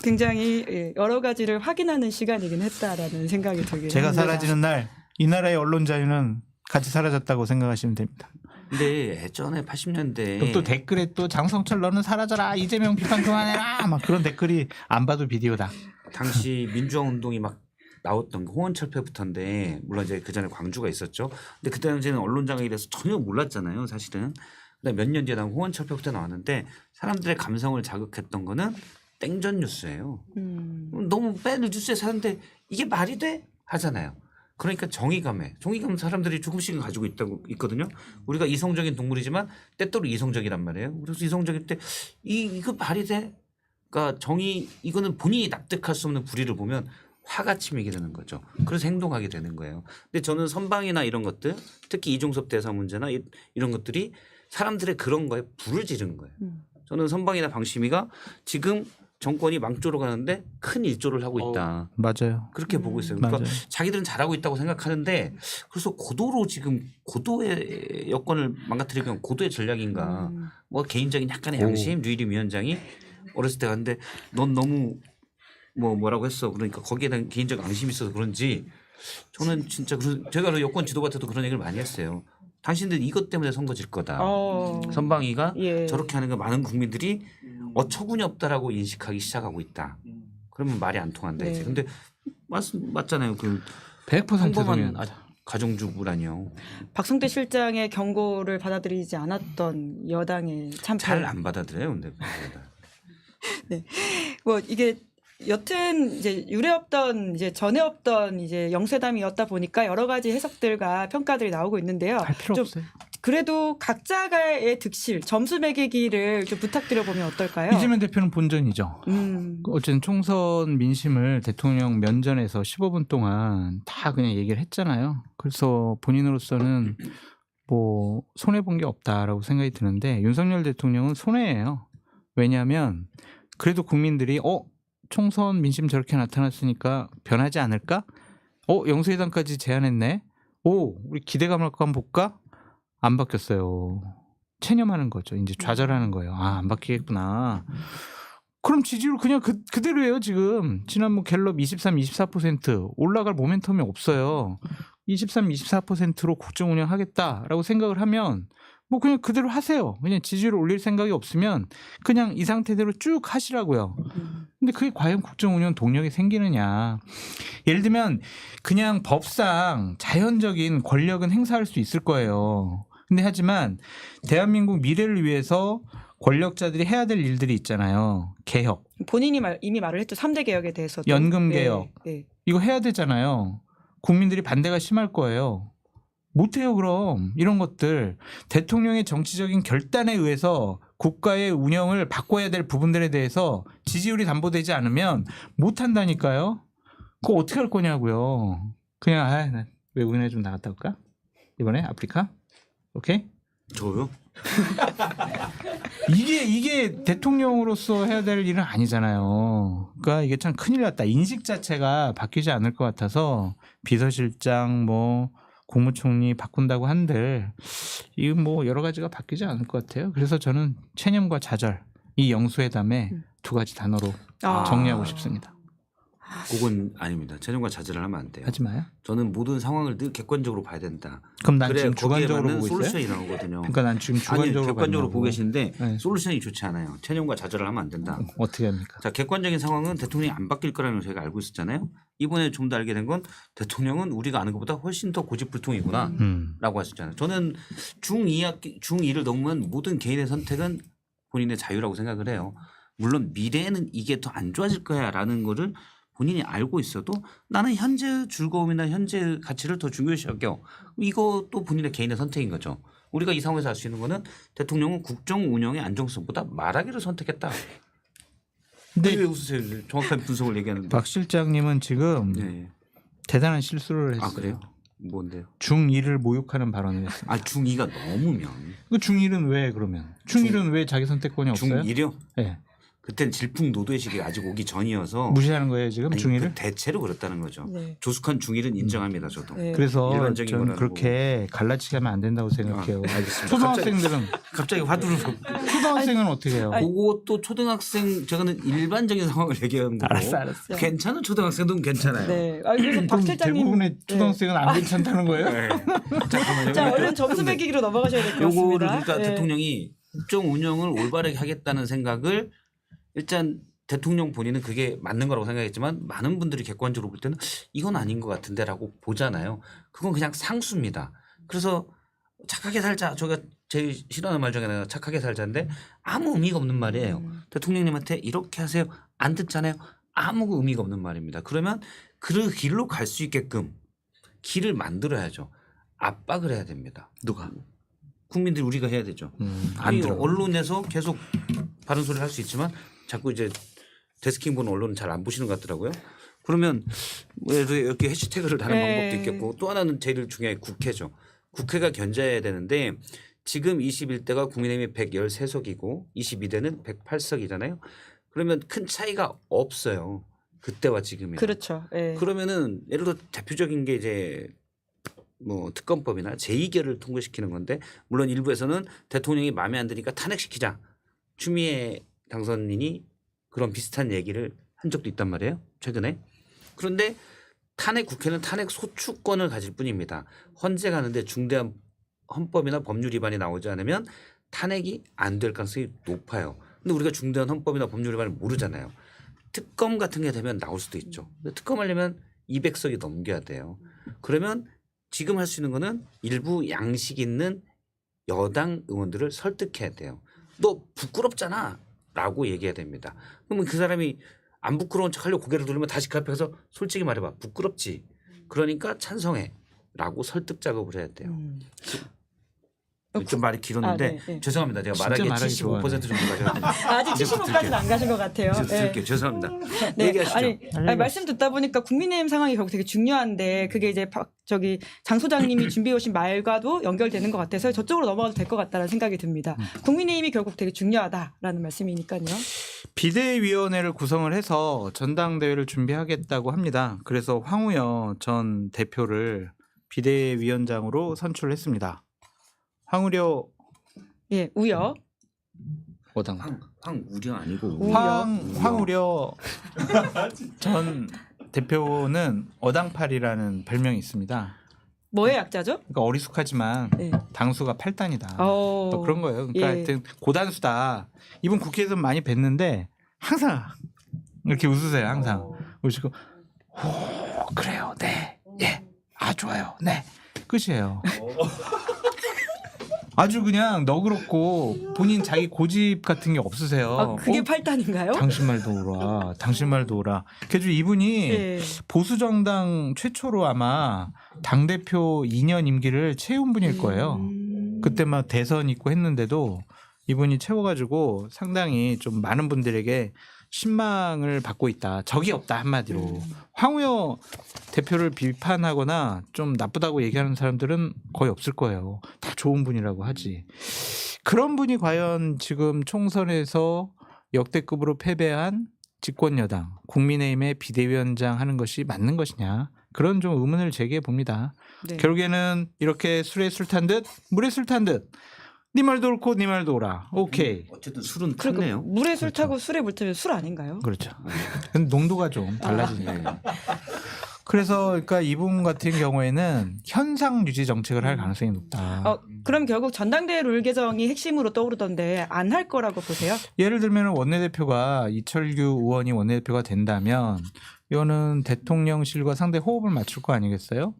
굉장히 여러 가지를 확인하는 시간이긴 했다라는 생각이 들긴 제가 합니다. 사라지는 날 이 나라의 언론 자유는 같이 사라졌다고 생각하시면 됩니다. 근데 예전에 80년대 그럼 또 댓글에 또 장성철 너는 사라져라 이재명 비판 그만해라 막 그런 댓글이 안 봐도 비디오다. 당시 민주화 운동이 막 나왔던 게 홍원철폐부터인데 물론 이제 그 전에 광주가 있었죠. 근데 그때 당시에는 언론 장악이라서 전혀 몰랐잖아요, 사실은. 근데 몇 년 뒤에 나온 홍원철폐부터 나왔는데 사람들의 감성을 자극했던 거는 땡전 뉴스예요. 너무 맨 뉴스에 사는데 이게 말이 돼? 하잖아요. 그러니까 정의감 사람들이 조금씩은 가지고 있거든요. 우리가 이성적인 동물이지만 때때로 이성적이란 말이에요. 그래서 이성적일 때 이거 말이 돼? 그러니까 이거는 본인이 납득할 수 없는 불의를 보면 화가 치미게 되는 거죠. 그래서 행동하게 되는 거예요. 근데 저는 선방이나 이런 것들, 특히 이종섭 대사 문제나 이런 것들이 사람들의 그런 거에 불을 지르는 거예요. 저는 선방이나 방심위가 지금 정권이 망조로 가는데 큰 일조를 하고 있다. 맞아요. 그렇게 보고 있어요. 그러니까 맞아요. 자기들은 잘하고 있다고 생각하는데 그래서 고도의 여건을 망가뜨리기 위한 고도의 전략인가. 뭐 개인적인 약간의 양심 류일임 위원장이 어렸을 때 갔는데 넌 너무 뭐라고 했어. 그러니까 거기에 대한 개인적 양심이 있어서 그런지 저는 진짜 제가 여권 지도밭에도 그런 얘기를 많이 했어요. 당신들 이것 때문에 선거 질 거다. 선방위가 예. 저렇게 하는 거 많은 국민들이 어처구니 없다라고 인식하기 시작하고 있다. 그러면 말이 안 통한다. 네. 이제. 근데 맞잖아요. 그 100% 평범한 동의합니다. 가정주부라뇨. 박성대 실장의 경고를 받아들이지 않았던 여당의 참패. 잘 안 받아들여요. 근데 네. 뭐 이게 여튼 이제 유례 없던 이제 전에 없던 이제 영수회담이었다 보니까 여러 가지 해석들과 평가들이 나오고 있는데요. 할 필요 좀 없어요. 그래도 각자의 득실, 점수 매기기를 좀 부탁드려 보면 어떨까요? 이재명 대표는 본전이죠. 어쨌든 총선 민심을 대통령 면전에서 15분 동안 다 그냥 얘기를 했잖아요. 그래서 본인으로서는 뭐 손해 본 게 없다라고 생각이 드는데 윤석열 대통령은 손해예요. 왜냐하면 그래도 국민들이 총선 민심 저렇게 나타났으니까 변하지 않을까? 영수회담까지 제안했네. 우리 기대감을 한번 볼까? 안 바뀌었어요. 체념하는 거죠. 이제 좌절하는 거예요. 안 바뀌겠구나. 그럼 지지율 그냥 그대로예요. 지금 지난 뭐 갤럽 23, 24% 올라갈 모멘텀이 없어요. 23, 24%로 국정 운영하겠다라고 생각을 하면 뭐 그냥 그대로 하세요. 그냥 지지율을 올릴 생각이 없으면 그냥 이 상태대로 쭉 하시라고요. 근데 그게 과연 국정 운영 동력이 생기느냐. 예를 들면 그냥 법상 자연적인 권력은 행사할 수 있을 거예요. 근데 하지만 대한민국 미래를 위해서 권력자들이 해야 될 일들이 있잖아요. 개혁. 본인이 이미 말을 했죠. 3대 개혁에 대해서도. 연금 개혁. 네. 이거 해야 되잖아요. 국민들이 반대가 심할 거예요. 못해요 그럼. 이런 것들. 대통령의 정치적인 결단에 의해서 국가의 운영을 바꿔야 될 부분들에 대해서 지지율이 담보되지 않으면 못한다니까요. 그거 어떻게 할 거냐고요. 그냥 나 외국인에 좀 나갔다 올까? 이번에 아프리카? 오케이? 저요? 이게 대통령으로서 해야 될 일은 아니잖아요. 그러니까 이게 참 큰일 났다. 인식 자체가 바뀌지 않을 것 같아서 비서실장 뭐 국무총리 바꾼다고 한들 이건 뭐 여러 가지가 바뀌지 않을 것 같아요. 그래서 저는 체념과 좌절 이 영수회담에 두 가지 단어로 정리하고 싶습니다. 그건 아닙니다. 체념과 좌절을 하면 안 돼요. 하지 마요. 저는 모든 상황을 늘 객관적으로 봐야 된다. 그럼 난 그래 지금 주관적으로 거기에 맞는 보고 있어요? 솔루션이 나오거든요. 그러니까 난 지금 주관적으로 아니, 객관적으로 봤냐고. 보고 계시는데 네. 솔루션이 좋지 않아요. 체념과 좌절을 하면 안 된다. 어떻게 합니까? 자, 객관적인 상황은 대통령이 안 바뀔 거라는 걸 저희가 알고 있었잖아요. 이번에 좀 더 알게 된 건 대통령은 우리가 아는 것보다 훨씬 더 고집불통이구나 라고 하셨잖아요. 저는 중2를 넘으면 모든 개인의 선택은 본인의 자유라고 생각을 해요. 물론 미래에는 이게 더 안 좋아질 거야 라는 거를 본인이 알고 있어도 나는 현재 즐거움이나 현재 가치를 더 중요시 여겨. 이것도 본인의 개인의 선택인 거죠. 우리가 이 상황에서 알 수 있는 거는 대통령은 국정 운영의 안정성보다 말하기를 선택했다. 근데 왜 웃으세요? 정확한 분석을 얘기하는데. 박 실장님은 지금 네. 대단한 실수를 했어요. 아 그래요? 뭔데요? 중2를 모욕하는 발언을 했어요. 아 중2가 넘으면 그 중1은 왜 그러면? 중1은 왜 자기 선택권이 없어요? 중1이요? 네. 그땐 질풍노도의식이 아직 오기 전이어서 무시하는 거예요 지금 아니, 중1을? 그 대체로 그렇다는 거죠. 네. 조숙한 중1은 인정합니다 저도. 네. 그래서 일반적인 저는 거라는 그렇게 갈라치기 하면 안 된다고 생각해요. 알겠습니다. 초등학생들은 갑자기 화두를 초등학생은 어떻게 해요? 그것도 초등학생 저거는 일반적인 상황을 얘기하는 거고 알았어. 괜찮은 초등학생도 괜찮아요. 네. 그래서 박 그럼 실장님 대부분의 초등학생은 안 괜찮다는 거예요? 네. 잠깐만요. 자, 얼른 점수 매기기로 넘어가셔야 될 것 요거를 같습니다. 그러니까 네. 대통령이 국정 운영을 올바르게 하겠다는 생각을 일단 대통령 본인은 그게 맞는 거라고 생각했지만 많은 분들이 객관적으로 볼 때는 이건 아닌 것 같은데라고 보잖아요. 그건 그냥 상수입니다. 그래서 착하게 살자. 저가 제일 싫어하는 말 중에 하나가 착하게 살자인데 아무 의미가 없는 말이에요. 대통령님한테 이렇게 하세요. 안 듣잖아요. 아무 의미가 없는 말입니다. 그러면 그 길로 갈 수 있게끔 길을 만들어야죠. 압박을 해야 됩니다. 누가? 국민들이 우리가 해야 되죠. 안 이 들어. 언론에서 계속 바른 소리를 할 수 있지만 자꾸 이제 데스킹 보는 언론은 잘 안 보시는 것 같더라고요. 그러면 이렇게 해시태그를 다는 네. 방법도 있겠고 또 하나는 제일 중요한 게 국회죠. 국회가 견제해야 되는데 지금 21대가 국민의힘이 113석이고 22대는 108석이잖아요. 그러면 큰 차이가 없어요. 그때와 지금이. 그렇죠. 네. 그러면은 예를 들어 대표적인 게 이제 뭐 특검법이나 제2결을 통과시키는 건데 물론 일부에서는 대통령이 마음에 안 드니까 탄핵시키자. 추미애 당선인이 그런 비슷한 얘기를 한 적도 있단 말이에요. 최근에. 그런데 국회는 탄핵 소추권을 가질 뿐입니다. 헌재 가는데 중대한 헌법이나 법률 위반이 나오지 않으면 탄핵이 안 될 가능성이 높아요. 근데 우리가 중대한 헌법이나 법률 위반을 모르잖아요. 특검 같은 게 되면 나올 수도 있죠. 근데 특검하려면 200석이 넘겨야 돼요. 그러면 지금 할 수 있는 거는 일부 양식 있는 여당 의원들을 설득해야 돼요. 너 부끄럽잖아 라고 얘기해야 됩니다. 그러면 그 사람이 안 부끄러운 척하려고 고개를 돌리면 다시 그 앞에 가서 솔직히 말해봐. 부끄럽지. 그러니까 찬성해라고 설득 작업을 해야 돼요. 좀 말이 길었는데 네, 네. 죄송합니다. 제가 진짜 말하기에 말하기 75% 정도까지 갔거든요. 아직 75까지는 안 가신 것 같아요. 들을게요. 죄송합니다. 네. 얘기하시죠. 아니, 말씀 듣다 보니까 국민의힘 상황이 결국 되게 중요한데 그게 이제 장 소장님이 준비해 오신 말과도 연결되는 것 같아서 저쪽으로 넘어가도 될 것 같다는 생각이 듭니다. 국민의힘이 결국 되게 중요하다라는 말씀이니까요. 비대위원회를 구성을 해서 전당대회를 준비하겠다고 합니다. 그래서 황우여 전 대표를 비대위원장으로 선출했습니다. 황우려 예, 우여. 어당 황우려 아니고 황우려 전 대표는 어당팔이라는 별명이 있습니다. 뭐의 약자죠? 그러니까 어리숙하지만 네. 당수가 8단이다. 어. 그런 거예요. 그러니까 예. 하여튼 고단수다. 이분 국회에서 많이 뵀는데 항상 이렇게 웃으세요. 항상 웃으시고 그래요. 네. 예. 아 좋아요. 네. 끝이에요. 아주 그냥 너그럽고 본인 자기 고집 같은 게 없으세요. 아, 그게 8단인가요? 당신 말도 오라. 당신 말도 오라. 그래서 이분이 예. 보수 정당 최초로 아마 당 대표 2년 임기를 채운 분일 거예요. 그때 막 대선 있고 했는데도 이분이 채워가지고 상당히 좀 많은 분들에게 신망을 받고 있다. 적이 없다 한마디로. 황우여 대표를 비판하거나 좀 나쁘다고 얘기하는 사람들은 거의 없을 거예요. 다 좋은 분이라고 하지. 그런 분이 과연 지금 총선에서 역대급으로 패배한 집권여당 국민의힘의 비대위원장 하는 것이 맞는 것이냐. 그런 좀 의문을 제기해 봅니다. 네. 결국에는 이렇게 술에 술 탄 듯 물에 술 탄 듯 네 말도 옳고 네 말도 옳아. 오케이. 어쨌든 술은 그러니까 탔네요. 물에 술 타고 술에 물 타면 술 아닌가요? 그렇죠. 근데 농도가 좀 달라지니까. 그래서 그러니까 이분 같은 경우에는 현상 유지 정책을 할 가능성이 높다. 그럼 결국 전당대회 룰 개정이 핵심으로 떠오르던데 안 할 거라고 보세요? 예를 들면 원내대표가 이철규 의원이 원내대표가 된다면 이거는 대통령실과 상대 호흡을 맞출 거 아니겠어요?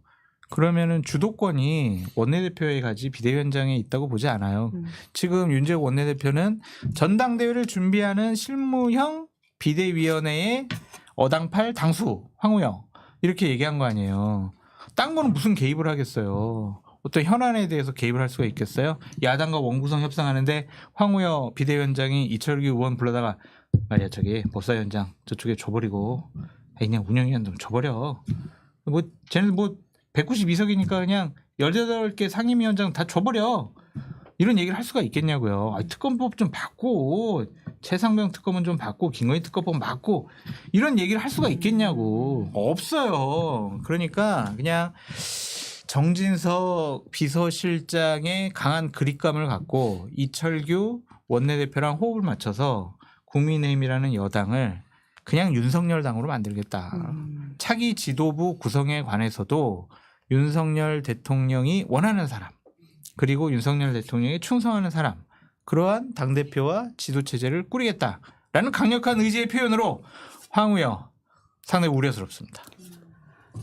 그러면은 주도권이 원내대표에 가지 비대위원장에 있다고 보지 않아요. 지금 윤재욱 원내대표는 전당대회를 준비하는 실무형 비대위원회의 어당팔 당수 황우영 이렇게 얘기한 거 아니에요. 딴 거는 무슨 개입을 하겠어요. 어떤 현안에 대해서 개입을 할 수가 있겠어요? 야당과 원구성 협상하는데 황우여 비대위원장이 이철규 의원 불러다가 말이야 저기 법사위원장 저쪽에 줘버리고 그냥 운영위원장 줘버려. 뭐 쟤는 뭐 192석이니까 그냥 18개 상임위원장 다 줘버려. 이런 얘기를 할 수가 있겠냐고요. 특검법 좀 바꾸고 최상병 특검은 좀 바꾸고 김건희 특검법 바꾸고 이런 얘기를 할 수가 있겠냐고. 없어요. 그러니까 그냥 정진석 비서실장의 강한 그립감을 갖고 이철규 원내대표랑 호흡을 맞춰서 국민의힘이라는 여당을 그냥 윤석열 당으로 만들겠다. 차기 지도부 구성에 관해서도 윤석열 대통령이 원하는 사람 그리고 윤석열 대통령이 충성하는 사람 그러한 당대표와 지도체제를 꾸리겠다라는 강력한 의지의 표현으로 황우여 상당히 우려스럽습니다.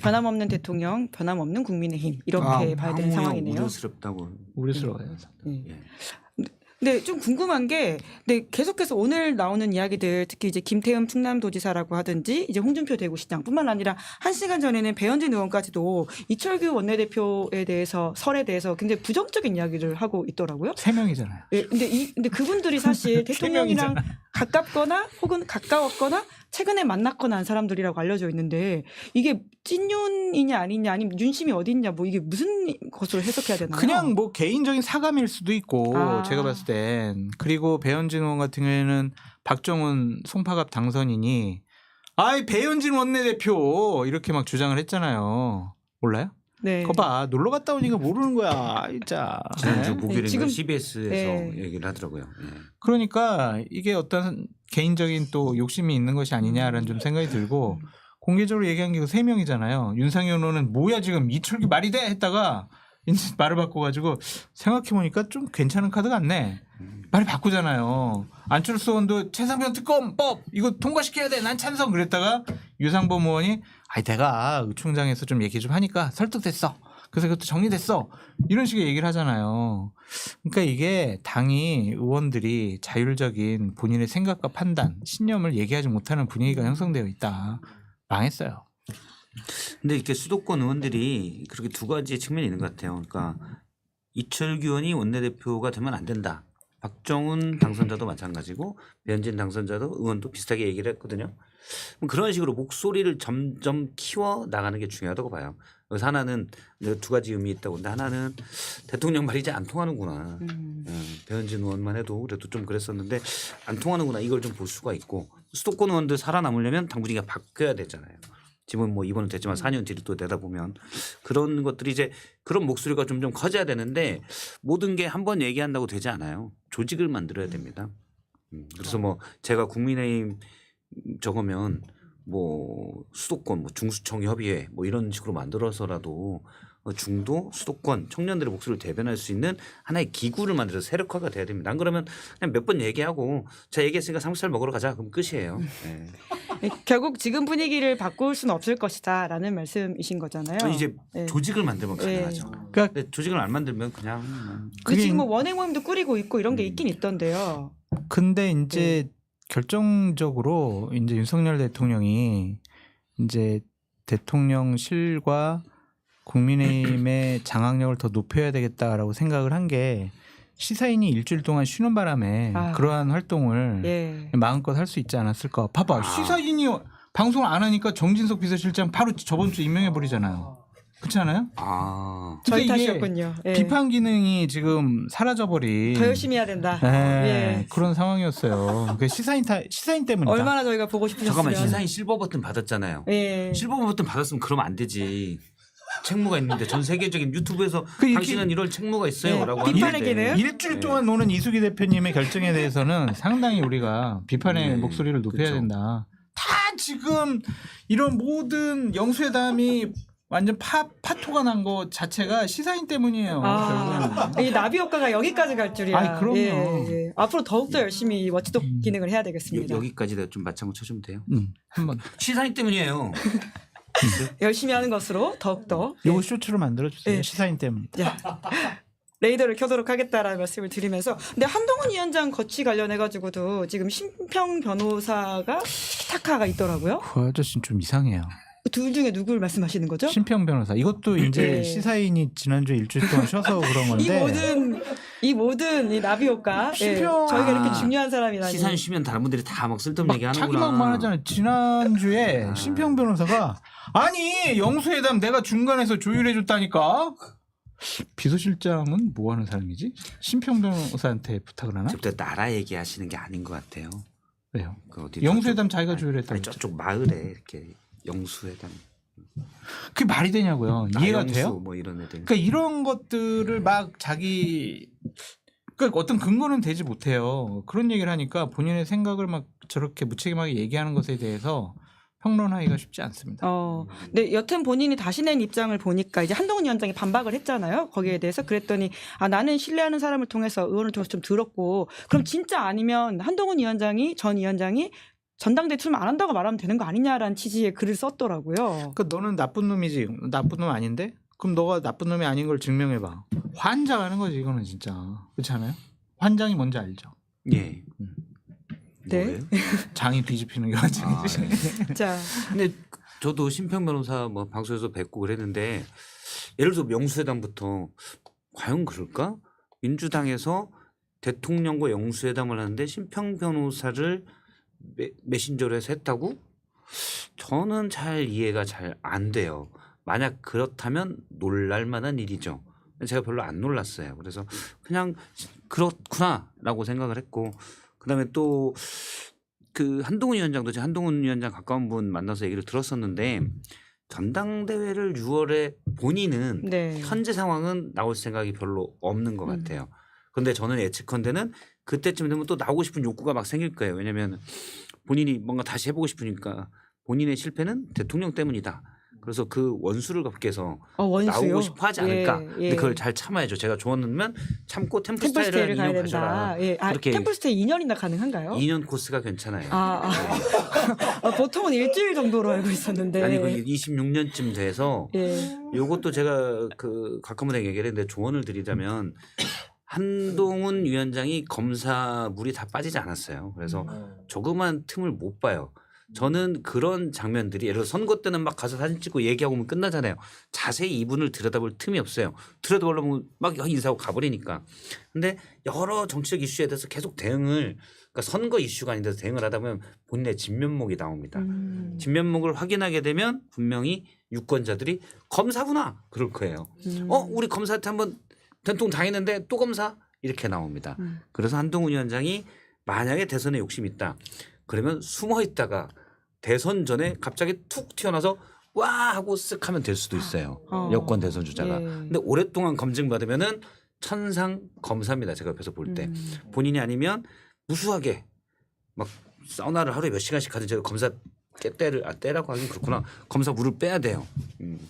변함없는 대통령, 변함없는 국민의힘 이렇게 봐야 되는 상황이네요. 우려스럽다고. 우려스러워요. 네. 예. 근데 좀 궁금한 게, 네, 계속해서 오늘 나오는 이야기들, 특히 이제 김태흠 충남도지사라고 하든지, 이제 홍준표 대구시장뿐만 아니라 1시간 전에는 배현진 의원까지도 이철규 원내대표에 대해서 설에 대해서 굉장히 부정적인 이야기를 하고 있더라고요. 3명이잖아요. 예, 근데 그분들이 사실 대통령이랑 가깝거나 혹은 가까웠거나 최근에 만났거나 한 사람들이라고 알려져 있는데 이게 찐윤이냐 아니냐 아니면 윤심이 어디 있냐 뭐 이게 무슨 것으로 해석해야 되나요? 그냥 뭐 개인적인 사감일 수도 있고 아. 제가 봤을 땐 그리고 배현진 의원 같은 경우에는 박정훈 송파갑 당선인이 아이 배현진 원내대표 이렇게 막 주장을 했잖아요. 몰라요? 네. 그거 봐 놀러 갔다 오니까 모르는 거야 진짜. 지난주 네? 목요일인가 지금- CBS에서 네. 얘기를 하더라고요. 예. 그러니까 이게 어떤 개인적인 또 욕심이 있는 것이 아니냐라는 좀 생각이 들고 공개적으로 얘기한 게 그 3명이잖아요. 윤상현 의원은 뭐야 지금 이철규 말이 돼 했다가 이제 말을 바꿔가지고 생각해보니까 좀 괜찮은 카드 같네. 말을 바꾸잖아요. 안철수 의원도 최상병 특검법 이거 통과시켜야 돼. 난 찬성 그랬다가 유상범 의원이 아니 내가 의총장에서 좀 얘기 좀 하니까 설득됐어. 그래서 그것도 정리됐어. 이런 식의 얘기를 하잖아요. 그러니까 이게 당이 의원들이 자율적인 본인의 생각과 판단, 신념을 얘기하지 못하는 분위기가 형성되어 있다. 망했어요. 근데 이렇게 수도권 의원들이 그렇게 두 가지의 측면이 있는 것 같아요. 그러니까 이철규 의원이 원내대표가 되면 안 된다. 박정훈 당선자도 마찬가지고 배현진 당선자도 의원도 비슷하게 얘기를 했거든요. 그런 식으로 목소리를 점점 키워 나가는 게 중요하다고 봐요. 그래서 하나는 두 가지 의미 있다고 근데 하나는 대통령 말이 이제 안 통하는구나. 배현진 의원만 해도 그래도 좀 그랬었는데 안 통하는구나. 이걸 좀 볼 수가 있고 수도권 의원들 살아남으려면 당 분위기가 바뀌어야 되잖아요. 지금 뭐 이번은 됐지만 4년 뒤를 또 내다보면 그런 것들이 이제 그런 목소리가 점점 커져야 되는데 모든 게 한 번 얘기한다고 되지 않아요. 조직을 만들어야 됩니다. 그래서 뭐 제가 국민의힘 적으면 뭐 수도권 뭐 중수청 협의회 뭐 이런 식으로 만들어서라도 중도 수도권 청년들의 목소리를 대변할 수 있는 하나의 기구를 만들어서 세력화가 돼야 됩니다. 안 그러면 그냥 몇 번 얘기하고 자 얘기했으니까 삼겹살 먹으러 가자 그럼 끝이에요. 네. 결국 지금 분위기를 바꿀 수는 없을 것이다라는 말씀이신 거잖아요. 이제 네. 조직을 만들면 가능하죠. 그러니까 근데 조직을 안 만들면 그냥 그 지금 뭐 원외 모임도 꾸리고 있고 이런 게 있긴 있던데요. 근데 이제 결정적으로 이제 윤석열 대통령이 이제 대통령실과 국민의힘의 장악력을 더 높여야 되겠다라고 생각을 한 게 시사인이 일주일 동안 쉬는 바람에 그러한 활동을 예. 마음껏 할 수 있지 않았을까. 봐봐. 시사인이 방송을 안 하니까 정진석 비서실장 바로 저번 주 임명해 버리잖아요. 그렇지 않아요? 저희 그러니까 이게 탓이었군요. 예. 비판 기능이 지금 사라져버린 더 열심히 해야 된다. 예. 그런 상황이었어요. 그 시사인 때문이다. 얼마나 저희가 보고 싶으셨으면. 잠깐만 시사인 실버 버튼 받았잖아요. 예. 실버 버튼 받았으면 그러면 안 되지. 책무가 있는데 전 세계적인 유튜브에서 당신은 이런 책무가 있어요라고 비판에게는 일주일 동안 노는 이수기 대표님의 결정에 대해서는 상당히 우리가 비판의 목소리를 높여야 그쵸. 된다. 다 지금 이런 모든 영수회담이 완전 파토가 난 거 자체가 시사인 때문이에요. 이 나비 효과가 여기까지 갈 줄이야. 아니, 그럼요. 예. 앞으로 더욱더 열심히 워치독 기능을 해야 되겠습니다. 여기까지 내가 좀 맞장구 쳐주면 돼요. 한번 시사인 때문이에요. 열심히 하는 것으로 더욱더. 요거 쇼츠로 만들어주세요. 예. 시사인 때문에. 레이더를 켜도록 하겠다라는 말씀을 드리면서 근데 한동훈 위원장 거취 관련해가지고도 지금 심평 변호사가 티키타카가 있더라고요. 그 아저씨는 좀 이상해요. 둘 중에 누굴 말씀하시는 거죠? 심평 변호사. 이것도 이제 예. 시사인이 지난주에 일주일 동안 쉬어서 그런 건데. 이 모든 이 나비 효과. 예. 심평- 저희가 이렇게 중요한 사람이라니. 시사인 쉬면 다른 분들이 다 막 쓸데없는 얘기 하는구나. 자기만 말하잖아요. 지난주에 심평 변호사가 아니 영수회담 내가 중간에서 조율해줬다니까. 비서실장은 뭐 하는 사람이지? 심평 변호사한테 부탁을 하나? 저부터 나라 얘기하시는 게 아닌 것 같아요. 왜요? 그 어디 영수회담 저쪽- 자기가 조율했다고. 아니, 저쪽 마을에 이렇게 영수회담. 그게 말이 되냐고요. 이해가 나영수 돼요? 뭐 이런 애들. 그러니까 이런 것들을 막 자기 그러니까 어떤 근거는 되지 못해요. 그런 얘기를 하니까 본인의 생각을 막 저렇게 무책임하게 얘기하는 것에 대해서 평론하기가 쉽지 않습니다. 근데 여튼 본인이 다시 낸 입장을 보니까 이제 한동훈 위원장이 반박을 했잖아요. 거기에 대해서 그랬더니 나는 신뢰하는 사람을 통해서 의원을 통해서 좀 들었고 그럼 진짜 아니면 한동훈 위원장이 전 위원장이 전당대 출마 안 한다고 말하면 되는 거 아니냐라는 취지의 글을 썼더라고요. 그러니까 너는 나쁜 놈이지. 나쁜 놈 아닌데? 그럼 너가 나쁜 놈이 아닌 걸 증명해봐. 환장하는 거지 이거는 진짜. 그렇지 않아요? 환장이 뭔지 알죠? 예. 네. 뭐예요? 장이 뒤집히는 게 환장이지. 자, 근데 저도 심평 변호사 뭐 방송에서 뵙고 그랬는데 예를 들어 영수회담부터 과연 그럴까? 민주당에서 대통령과 영수회담을 하는데 심평 변호사를 메신저로 해서 했다고? 저는 잘 이해가 잘 안 돼요. 만약 그렇다면 놀랄 만한 일이죠. 제가 별로 안 놀랐어요. 그래서 그냥 그렇구나라고 생각을 했고 그다음에 또 그 한동훈 위원장도 제가 한동훈 위원장 가까운 분 만나서 얘기를 들었었는데 전당대회를 6월에 본인은 네. 현재 상황은 나올 생각이 별로 없는 것 같아요. 그런데 저는 예측컨대는 그때쯤 되면 또 나오고 싶은 욕구가 막 생길 거예요. 왜냐하면 본인이 뭔가 다시 해보고 싶으니까 본인의 실패는 대통령 때문이다. 그래서 그 원수를 갚게해서 원수요? 나오고 싶어 하지 않을까. 예, 예. 근데 그걸 잘 참아야죠. 제가 조언하면 참고 템플스테이를 템플스테이를 가야 인용 된다. 가셔라. 예. 그렇게 템플스테이 2년이나 가능한가요? 2년 코스가 괜찮아요. 보통은 일주일 정도로 알고 있었는데. 아니 그 26년쯤 돼서 예. 요것도 제가 그 가끔은 얘기를 했는데 조언을 드리자면 한동훈 위원장이 검사물이 다 빠지지 않았어요. 그래서 조그만 틈을 못 봐요. 저는 그런 장면들이 예를 들어 선거 때는 막 가서 사진 찍고 얘기하고 오면 끝나잖아요. 자세히 이분을 들여다볼 틈이 없어요. 들여다보려면 막 인사하고 가버리니까. 근데 여러 정치적 이슈에 대해서 계속 대응을 그러니까 선거 이슈가 아닌데도 대응을 하다 보면 본인의 진면목이 나옵니다. 진면목을 확인하게 되면 분명히 유권자들이 검사구나 그럴 거예요. 우리 검사한테 한번 된통 당했는데 또 검사 이렇게 나옵니다. 그래서 한동훈 위원장이 만약에 대선에 욕심이 있다. 그러면 숨어 있다가 대선 전에 갑자기 툭 튀어나와서 와 하고 쓱 하면 될 수도 있어요. 여권 대선 주자가. 예. 근데 오랫동안 검증받으면은 천상 검사입니다. 제가 옆에서 볼 때. 본인이 아니면 무수하게 막 사우나를 하루에 몇 시간씩 하든 제가 검사 때라고 하긴 그렇구나. 검사 물을 빼야 돼요.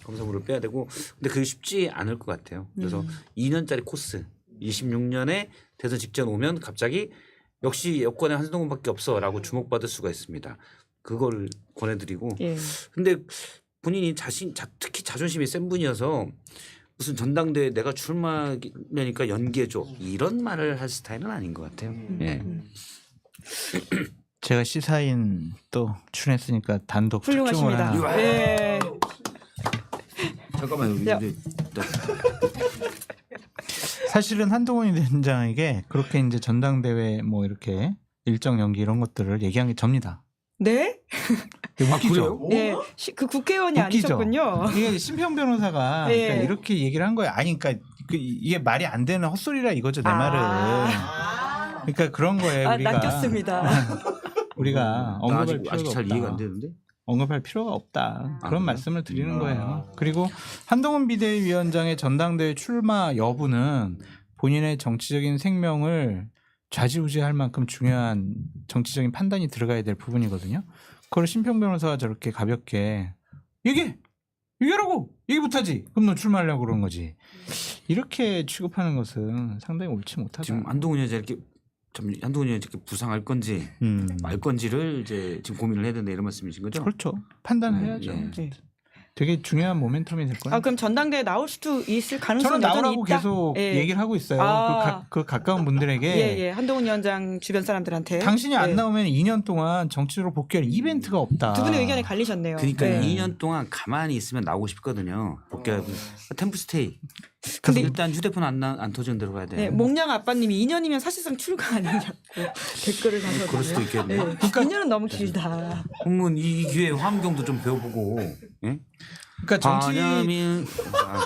검사 물을 빼야 되고 근데 그게 쉽지 않을 것 같아요. 그래서 2년짜리 코스 26년에 대선 직전 오면 갑자기 역시 여권에 한동훈밖에 없어라고 주목받을 수가 있습니다. 그걸 권해드리고. 예. 근데 본인이 특히 자존심이 센 분이어서 무슨 전당대회 내가 출마하니까 연기해줘 이런 말을 할 스타일은 아닌 것 같아요. 예. 제가 시사인 또 출연했으니까 단독 특종을 훌륭하십니다. 하나. 예. 잠깐만요. 야. 근데 사실은 한동훈 위원장에게 그렇게 이제 전당대회 뭐 이렇게 일정 연기 이런 것들을 얘기한 게 접니다. 네? 웃기죠. 예. 그 국회의원이 웃기죠. 아니셨군요. 이게 심평 변호사가 예. 그러니까 이렇게 얘기를 한 거예요. 아니, 그러니까 이게 말이 안 되는 헛소리라 이거죠, 내 말은. 그러니까 그런 거예요. 우리가 낚였습니다. 우리가 언급할 필요가 아직 잘 없다. 이해가 안 되는데. 언급할 필요가 없다. 그런 그래요? 말씀을 드리는 거예요. 그리고 한동훈 비대위원장의 전당대회 출마 여부는 본인의 정치적인 생명을 좌지우지할 만큼 중요한 정치적인 판단이 들어가야 될 부분이거든요. 그걸 심평 변호사가 저렇게 가볍게 얘기하라고 얘기 못하지. 그럼 너 출마하려고 그런 거지. 이렇게 취급하는 것은 상당히 옳지 못하다. 지금 한동훈 위원장 이렇게 한동훈 위원장 이렇게 부상할 건지 말 건지를 이제 지금 고민을 해야 된다 이런 말씀이신 거죠? 그렇죠. 판단해야죠. 예. 되게 중요한 모멘텀이 될 거예요. 그럼 전당대회 나올 수도 있을 가능성이 저는 여전히 나오라고 있다. 계속 예. 얘기를 하고 있어요. 그 가까운 분들에게 예. 한동훈 위원장 주변 사람들한테 당신이 안 예. 나오면 2년 동안 정치로 복귀할 이벤트가 없다. 두 분의 의견이 갈리셨네요. 그러니까 예. 2년 동안 가만히 있으면 나오고 싶거든요. 복귀하고 템플스테이. 근데 일단 휴대폰 안 터지는 대로 가야 돼. 네, 목량 아빠님이 2년이면 사실상 출가 아니냐고 댓글을 다셨는데. 그럴 수도 있겠네. 2년은 너무 길다. 그러면 이 기회에 화엄경도 좀 배워보고. 예? 그러니까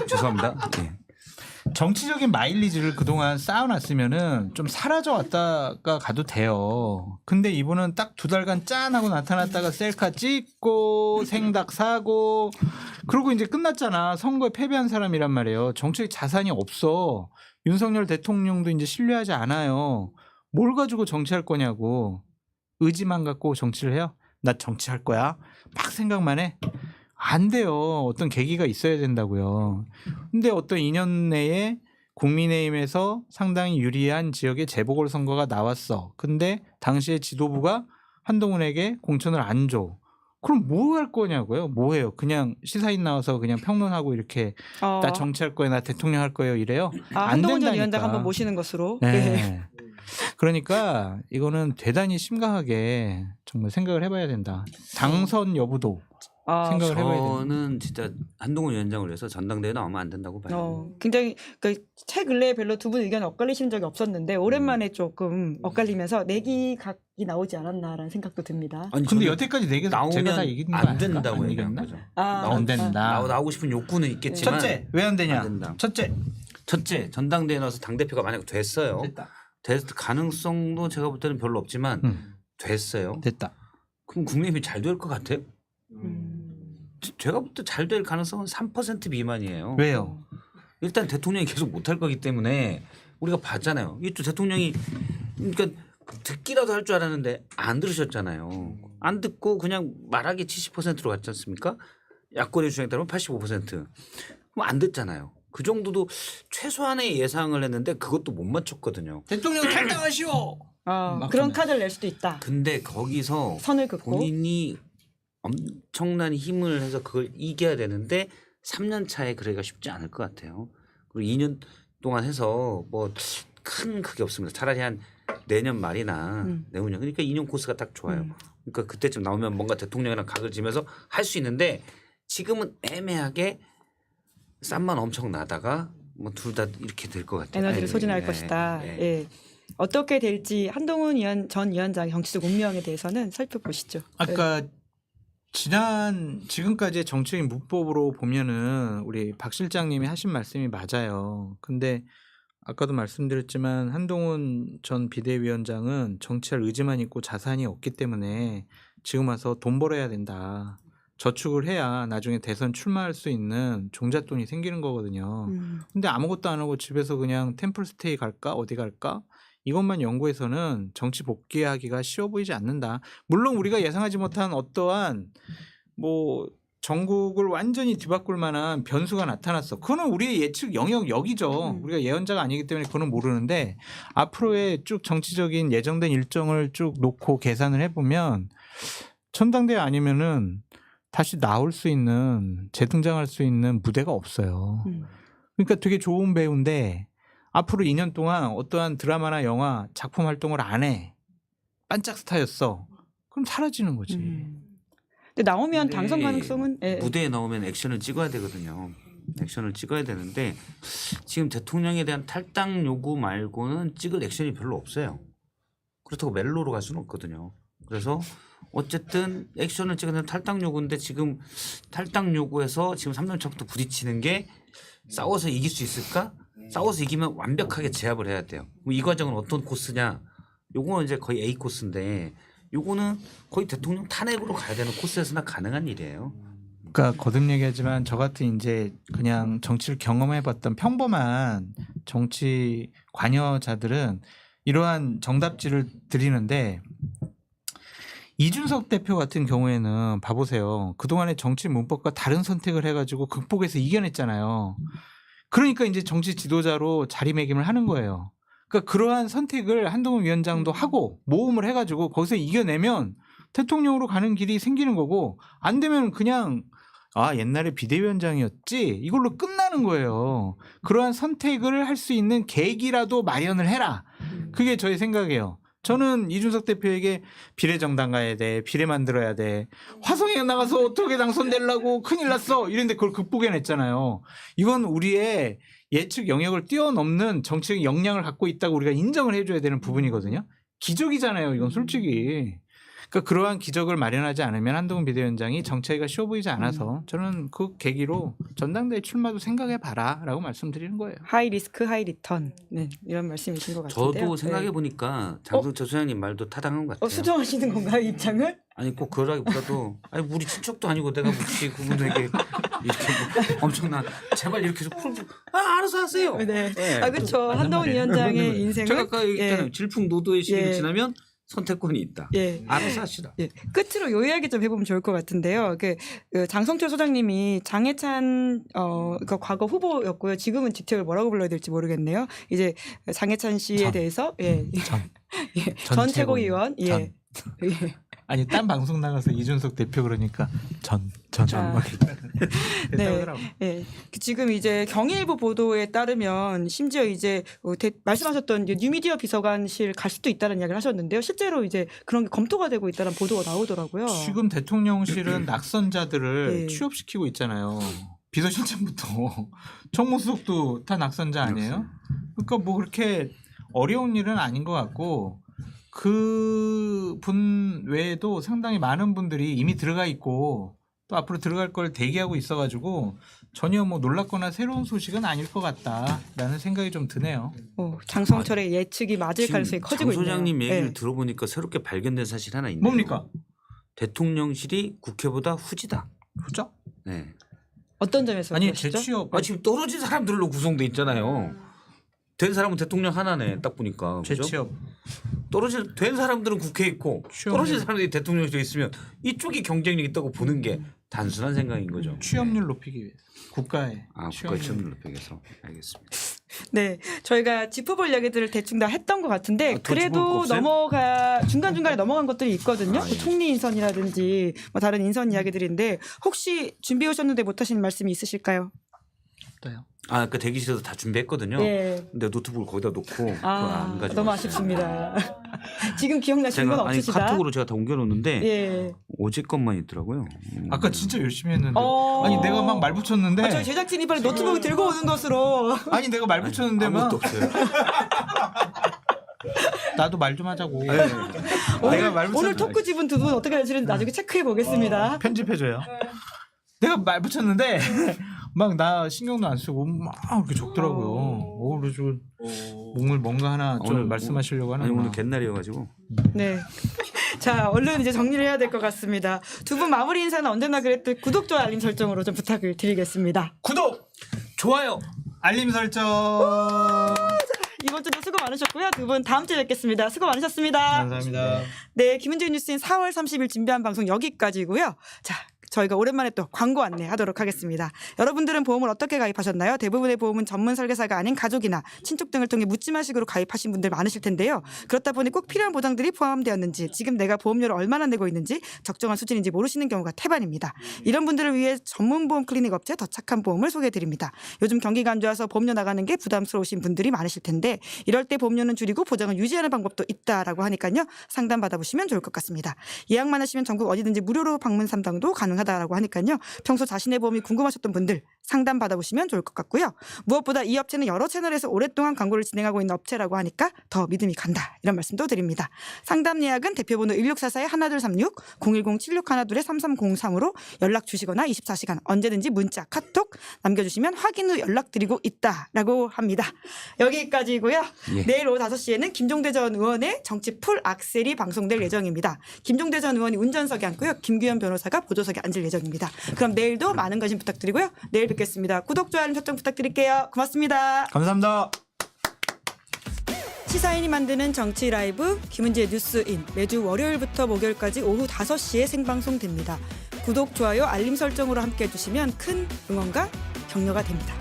죄송합니다. 예. 정치적인 마일리지를 그동안 쌓아놨으면은 좀 사라져 왔다가 가도 돼요. 근데 이분은 딱 2달간 짠 하고 나타났다가 셀카 찍고 생닭 사고 그러고 이제 끝났잖아. 선거에 패배한 사람이란 말이에요. 정치적 자산이 없어. 윤석열 대통령도 이제 신뢰하지 않아요. 뭘 가지고 정치할 거냐고. 의지만 갖고 정치를 해요? 나 정치할 거야. 막 생각만 해. 안 돼요. 어떤 계기가 있어야 된다고요. 근데 어떤 2년 내에 국민의힘에서 상당히 유리한 지역의 재보궐선거가 나왔어. 근데 당시에 지도부가 한동훈에게 공천을 안 줘. 그럼 뭐 할 거냐고요? 뭐 해요? 그냥 시사인 나와서 그냥 평론하고 이렇게 나 정치할 거예요. 나 대통령 할 거예요. 이래요? 안 한동훈 전 된다니까. 위원장 한번 모시는 것으로. 네. 네. 그러니까 이거는 대단히 심각하게 정말 생각을 해봐야 된다. 당선 여부도 생각을 해봐야 된다. 저는 진짜 한동훈 위원장을 위해서 전당대회 나오면 안 된다고 봐요. 굉장히 최 근래에 별로 두 분 의견이 엇갈리신 적이 없었는데 오랜만에 조금 엇갈리면서 내기각이 나오지 않았나라는 생각도 듭니다. 아니, 근데 저는 여태까지 네 개 제가 다 나오면 얘기한 거 안 아닐까? 된다고 안 얘기한 얘기했나? 거죠. 안 된다. 나오고 싶은 욕구는 있겠지만 첫째 왜 안 되냐? 안 된다. 첫째 전당대회 나와서 당대표가 만약 됐어요. 됐을 가능성도 제가 볼 때는 별로 없지만 됐어요. 됐다. 그럼 국민의힘이 잘 될 것 같아요? 제가 볼 때 잘 될 가능성은 3% 미만이에요. 왜요? 일단 대통령이 계속 못할 거기 때문에 우리가 봤잖아요. 이 또 대통령이 그러니까 듣기라도 할 줄 알았는데 안 들으셨잖아요. 안 듣고 그냥 말하기 70%로 갔지 않습니까? 야권의 주장에 따르면 85%. 그럼 안 됐잖아요. 그 정도도 최소한의 예상을 했는데 그것도 못 맞췄거든요. 대통령 탈당하시오. 그런 카드를 낼 수도 있다. 근데 거기서 선을 긋고. 본인이 엄청난 힘을 해서 그걸 이겨야 되는데 3년 차에 그러기가 쉽지 않을 것 같아요. 그리고 2년 동안 해서 뭐 큰 크게 없습니다. 차라리 한 내년 말이나 내후년 그러니까 2년 코스가 딱 좋아요. 그러니까 그때쯤 나오면 뭔가 대통령이랑 각을 지면서 할 수 있는데 지금은 애매하게 쌈만 엄청 나다가 뭐 둘 다 이렇게 될 것 같아요. 에너지를 소진할 것이다. 예. 어떻게 될지 한동훈 전 위원장의 정치적 운명에 대해서는 살펴보시죠. 아까 지금까지의 정치적인 문법으로 보면은 우리 박 실장님이 하신 말씀이 맞아요. 근데 아까도 말씀드렸지만 한동훈 전 비대위원장은 정치할 의지만 있고 자산이 없기 때문에 지금 와서 돈 벌어야 된다. 저축을 해야 나중에 대선 출마할 수 있는 종잣돈이 생기는 거거든요. 근데 아무것도 안 하고 집에서 그냥 템플스테이 갈까 어디 갈까 이것만 연구해서는 정치 복귀하기가 쉬워 보이지 않는다. 물론 우리가 예상하지 못한 어떠한 뭐 전국을 완전히 뒤바꿀 만한 변수가 나타났어. 그거는 우리의 예측 영역이죠. 우리가 예언자가 아니기 때문에 그거는 모르는데 앞으로의 쭉 정치적인 예정된 일정을 쭉 놓고 계산을 해보면 전당대회 아니면은 다시 나올 수 있는 재등장할 수 있는 무대가 없어요. 그러니까 되게 좋은 배우인데 앞으로 2년 동안 어떠한 드라마나 영화 작품 활동을 안 해. 반짝 스타였어. 그럼 사라지는 거지. 근데 나오면 근데 당선 가능성은 무대에 나오면 액션을 찍어야 되거든요. 액션을 찍어야 되는데 지금 대통령에 대한 탈당 요구 말고는 찍을 액션이 별로 없어요. 그렇다고 멜로로 갈 수는 없거든요. 그래서 어쨌든 액션을 찍는 탈당 요구인데 지금 탈당 요구에서 지금 3년 차부터 부딪히는 게 싸워서 이길 수 있을까? 싸워서 이기면 완벽하게 제압을 해야 돼요. 이 과정은 어떤 코스냐? 요거는 이제 거의 A 코스인데 요거는 거의 대통령 탄핵으로 가야 되는 코스에서나 가능한 일이에요. 그러니까 거듭 얘기하지만 저 같은 이제 그냥 정치를 경험해봤던 평범한 정치 관여자들은 이러한 정답지를 드리는데 이준석 대표 같은 경우에는 봐보세요. 그동안의 정치 문법과 다른 선택을 해가지고 극복해서 이겨냈잖아요. 그러니까 이제 정치 지도자로 자리매김을 하는 거예요. 그러니까 그러한 선택을 한동훈 위원장도 하고 모험을 해가지고 거기서 이겨내면 대통령으로 가는 길이 생기는 거고 안 되면 그냥 옛날에 비대위원장이었지 이걸로 끝나는 거예요. 그러한 선택을 할 수 있는 계기라도 마련을 해라. 그게 저의 생각이에요. 저는 이준석 대표에게 비례정당 가야 돼. 비례 만들어야 돼. 화성에 나가서 어떻게 당선되려고 큰일 났어. 이런데 그걸 극복해냈잖아요. 이건 우리의 예측 영역을 뛰어넘는 정치적 역량을 갖고 있다고 우리가 인정을 해줘야 되는 부분이거든요. 기적이잖아요. 이건 솔직히. 그러니까 그러한 기적을 마련하지 않으면 한동훈 비대위원장이 정치하기가 쉬워 보이지 않아서 저는 그 계기로 전당대회 출마도 생각해봐라 라고 말씀드리는 거예요. 하이 리스크 하이 리턴 이런 말씀이신 것 같은데요. 저도 생각해 보니까 장성철 소장님 말도 타당한 것 같아요. 수정하시는 건가요 입장을? 아니 꼭 그러기보다도 우리 친척도 아니고 내가 혹시 그분에게 이렇게 뭐 엄청난 제발 이렇게 좀 풀어 알아서 하세요. 네. 그렇죠. 한동훈 위원장의 인생은 제가 아까 얘기했잖아요. 질풍노도의 시기를 예. 지나면 선택권이 있다. 예. 알아서 하시라. 예. 끝으로 요 이야기 좀 해보면 좋을 것 같은데요. 그 장성철 소장님이 장해찬 그 과거 후보였고요. 지금은 직책을 뭐라고 불러야 될지 모르겠네요. 이제 장해찬 씨에 대해서 전 최고위원 예. 아니 딴 방송 나가서 이준석 대표 그러니까 전 네. 네. 지금 이제 경일부 보도에 따르면 심지어 이제 말씀하셨던 뉴미디어 비서관실 갈 수도 있다는 이야기를 하셨는데요. 실제로 이제 그런 게 검토가 되고 있다는 보도가 나오더라고요. 지금 대통령실은 낙선자들을 네. 취업시키고 있잖아요. 비서실장부터 총무수석도 다 낙선자 아니에요? 그러니까 뭐 그렇게 어려운 일은 아닌 것 같고 그 분 외에도 상당히 많은 분들이 이미 들어가 있고 또 앞으로 들어갈 걸 대기하고 있어가지고 전혀 뭐 놀랍거나 새로운 소식은 아닐 것 같다라는 생각이 좀 드네요. 장성철의 예측이 맞을 가능성이 커지고 있네요. 장 소장님 얘기를 네. 들어보니까 새롭게 발견된 사실 하나 있네요. 뭡니까? 대통령실이 국회보다 후지다. 후죠? 네. 어떤 점에서 아니 그러시죠? 제 취업 지금 떨어진 사람들로 구성돼 있잖아요. 된 사람은 대통령 하나네. 딱 보니까. 그죠? 재취업. 된 사람들은 국회에 있고 떨어진 사람들이 대통령실에 있으면 이쪽이 경쟁력 있다고 보는 게 단순한 생각인 거죠. 취업률 높이기 위해서. 국가의 국가 취업률 높이기 위해서. 알겠습니다. 네, 저희가 짚어볼 이야기들을 대충 다 했던 것 같은데 더 짚어볼 거 그래도 없어요? 중간중간에 넘어간 것들이 있거든요. 예. 총리 인선이라든지 뭐 다른 인선 이야기들인데 혹시 준비해 오셨는데 못하신 말씀이 있으실까요? 없어요. 그 대기실에서 다 준비했거든요. 예. 근데 노트북을 거기다 놓고 그거 안 가지고 너무 왔어요. 아쉽습니다. 지금 기억나시는 건 없으시다. 카톡으로 제가 다 옮겨놓는데 예. 어제 것만 있더라고요. 아까 진짜 열심히 했는데. 어. 아니 내가 막 말 붙였는데. 저희 제작진이 빨리 노트북 들고 오는 것으로. 아니 내가 말 붙였는데 막 아무것도 없어요. 나도 말 좀 하자고. 오늘, 오늘 토크 집은 두 분 어떻게 하시는지 나중에 체크해 보겠습니다. 편집해줘요. 내가 말 붙였는데 막 나 신경도 안 쓰고 막 이렇게 적더라고요. 그래서 오늘 뭔가 하나 좀 오늘 말씀하시려고 하는. 아니 오늘 갯날이어가지고. 네. 자, 얼른 이제 정리를 해야 될 것 같습니다. 두 분 마무리 인사는 언제나 그랬듯 구독, 좋아요, 알림 설정으로 좀 부탁을 드리겠습니다. 구독, 좋아요. 알림 설정. 이번 주도 수고 많으셨고요. 두 분 다음 주에 뵙겠습니다. 수고 많으셨습니다. 감사합니다. 네, 김은재 뉴스인 4월 30일 준비한 방송 여기까지고요. 자, 저희가 오랜만에 또 광고 안내하도록 하겠습니다. 여러분들은 보험을 어떻게 가입하셨나요? 대부분의 보험은 전문 설계사가 아닌 가족이나 친척 등을 통해 묻지마식으로 가입하신 분들 많으실 텐데요. 그렇다 보니 꼭 필요한 보장들이 포함되었는지 지금 내가 보험료를 얼마나 내고 있는지 적정한 수준인지 모르시는 경우가 태반입니다. 이런 분들을 위해 전문 보험 클리닉 업체 더 착한 보험을 소개해드립니다. 요즘 경기가 안 좋아서 보험료 나가는 게 부담스러우신 분들이 많으실 텐데 이럴 때 보험료는 줄이고 보장을 유지하는 방법도 있다라고 하니까요. 상담 받아보시면 좋을 것 같습니다. 예약만 하시면 전국 어디든지 무료로 방문 상담도 가능하다라고 하니까요. 평소 자신의 보험이 궁금하셨던 분들 상담 받아보시면 좋을 것 같고요. 무엇보다 이 업체는 여러 채널에서 오랫동안 광고를 진행하고 있는 업체라고 하니까 더 믿음이 간다. 이런 말씀도 드립니다. 상담 예약은 대표번호 1644-1236 010-7612-3303으로 연락 주시거나 24시간 언제든지 문자, 카톡 남겨주시면 확인 후 연락드리고 있다라고 합니다. 여기까지고요. 예. 내일 오후 5시에는 김종대 전 의원의 정치 풀 악셀이 방송될 예정입니다. 김종대 전 의원이 운전석에 앉고요. 김규현 변호사가 보조석에 앉을 예정입니다. 그럼 내일도 많은 관심 부탁드리고요. 내일 뵙겠습니다. 구독, 좋아요, 알림 설정 부탁드릴게요. 고맙습니다. 감사합니다. 시사인이 만드는 정치 라이브 김은지의 뉴스인 매주 월요일부터 목요일까지 오후 5시에 생방송됩니다. 구독, 좋아요, 알림 설정으로 함께해 주시면 큰 응원과 격려가 됩니다.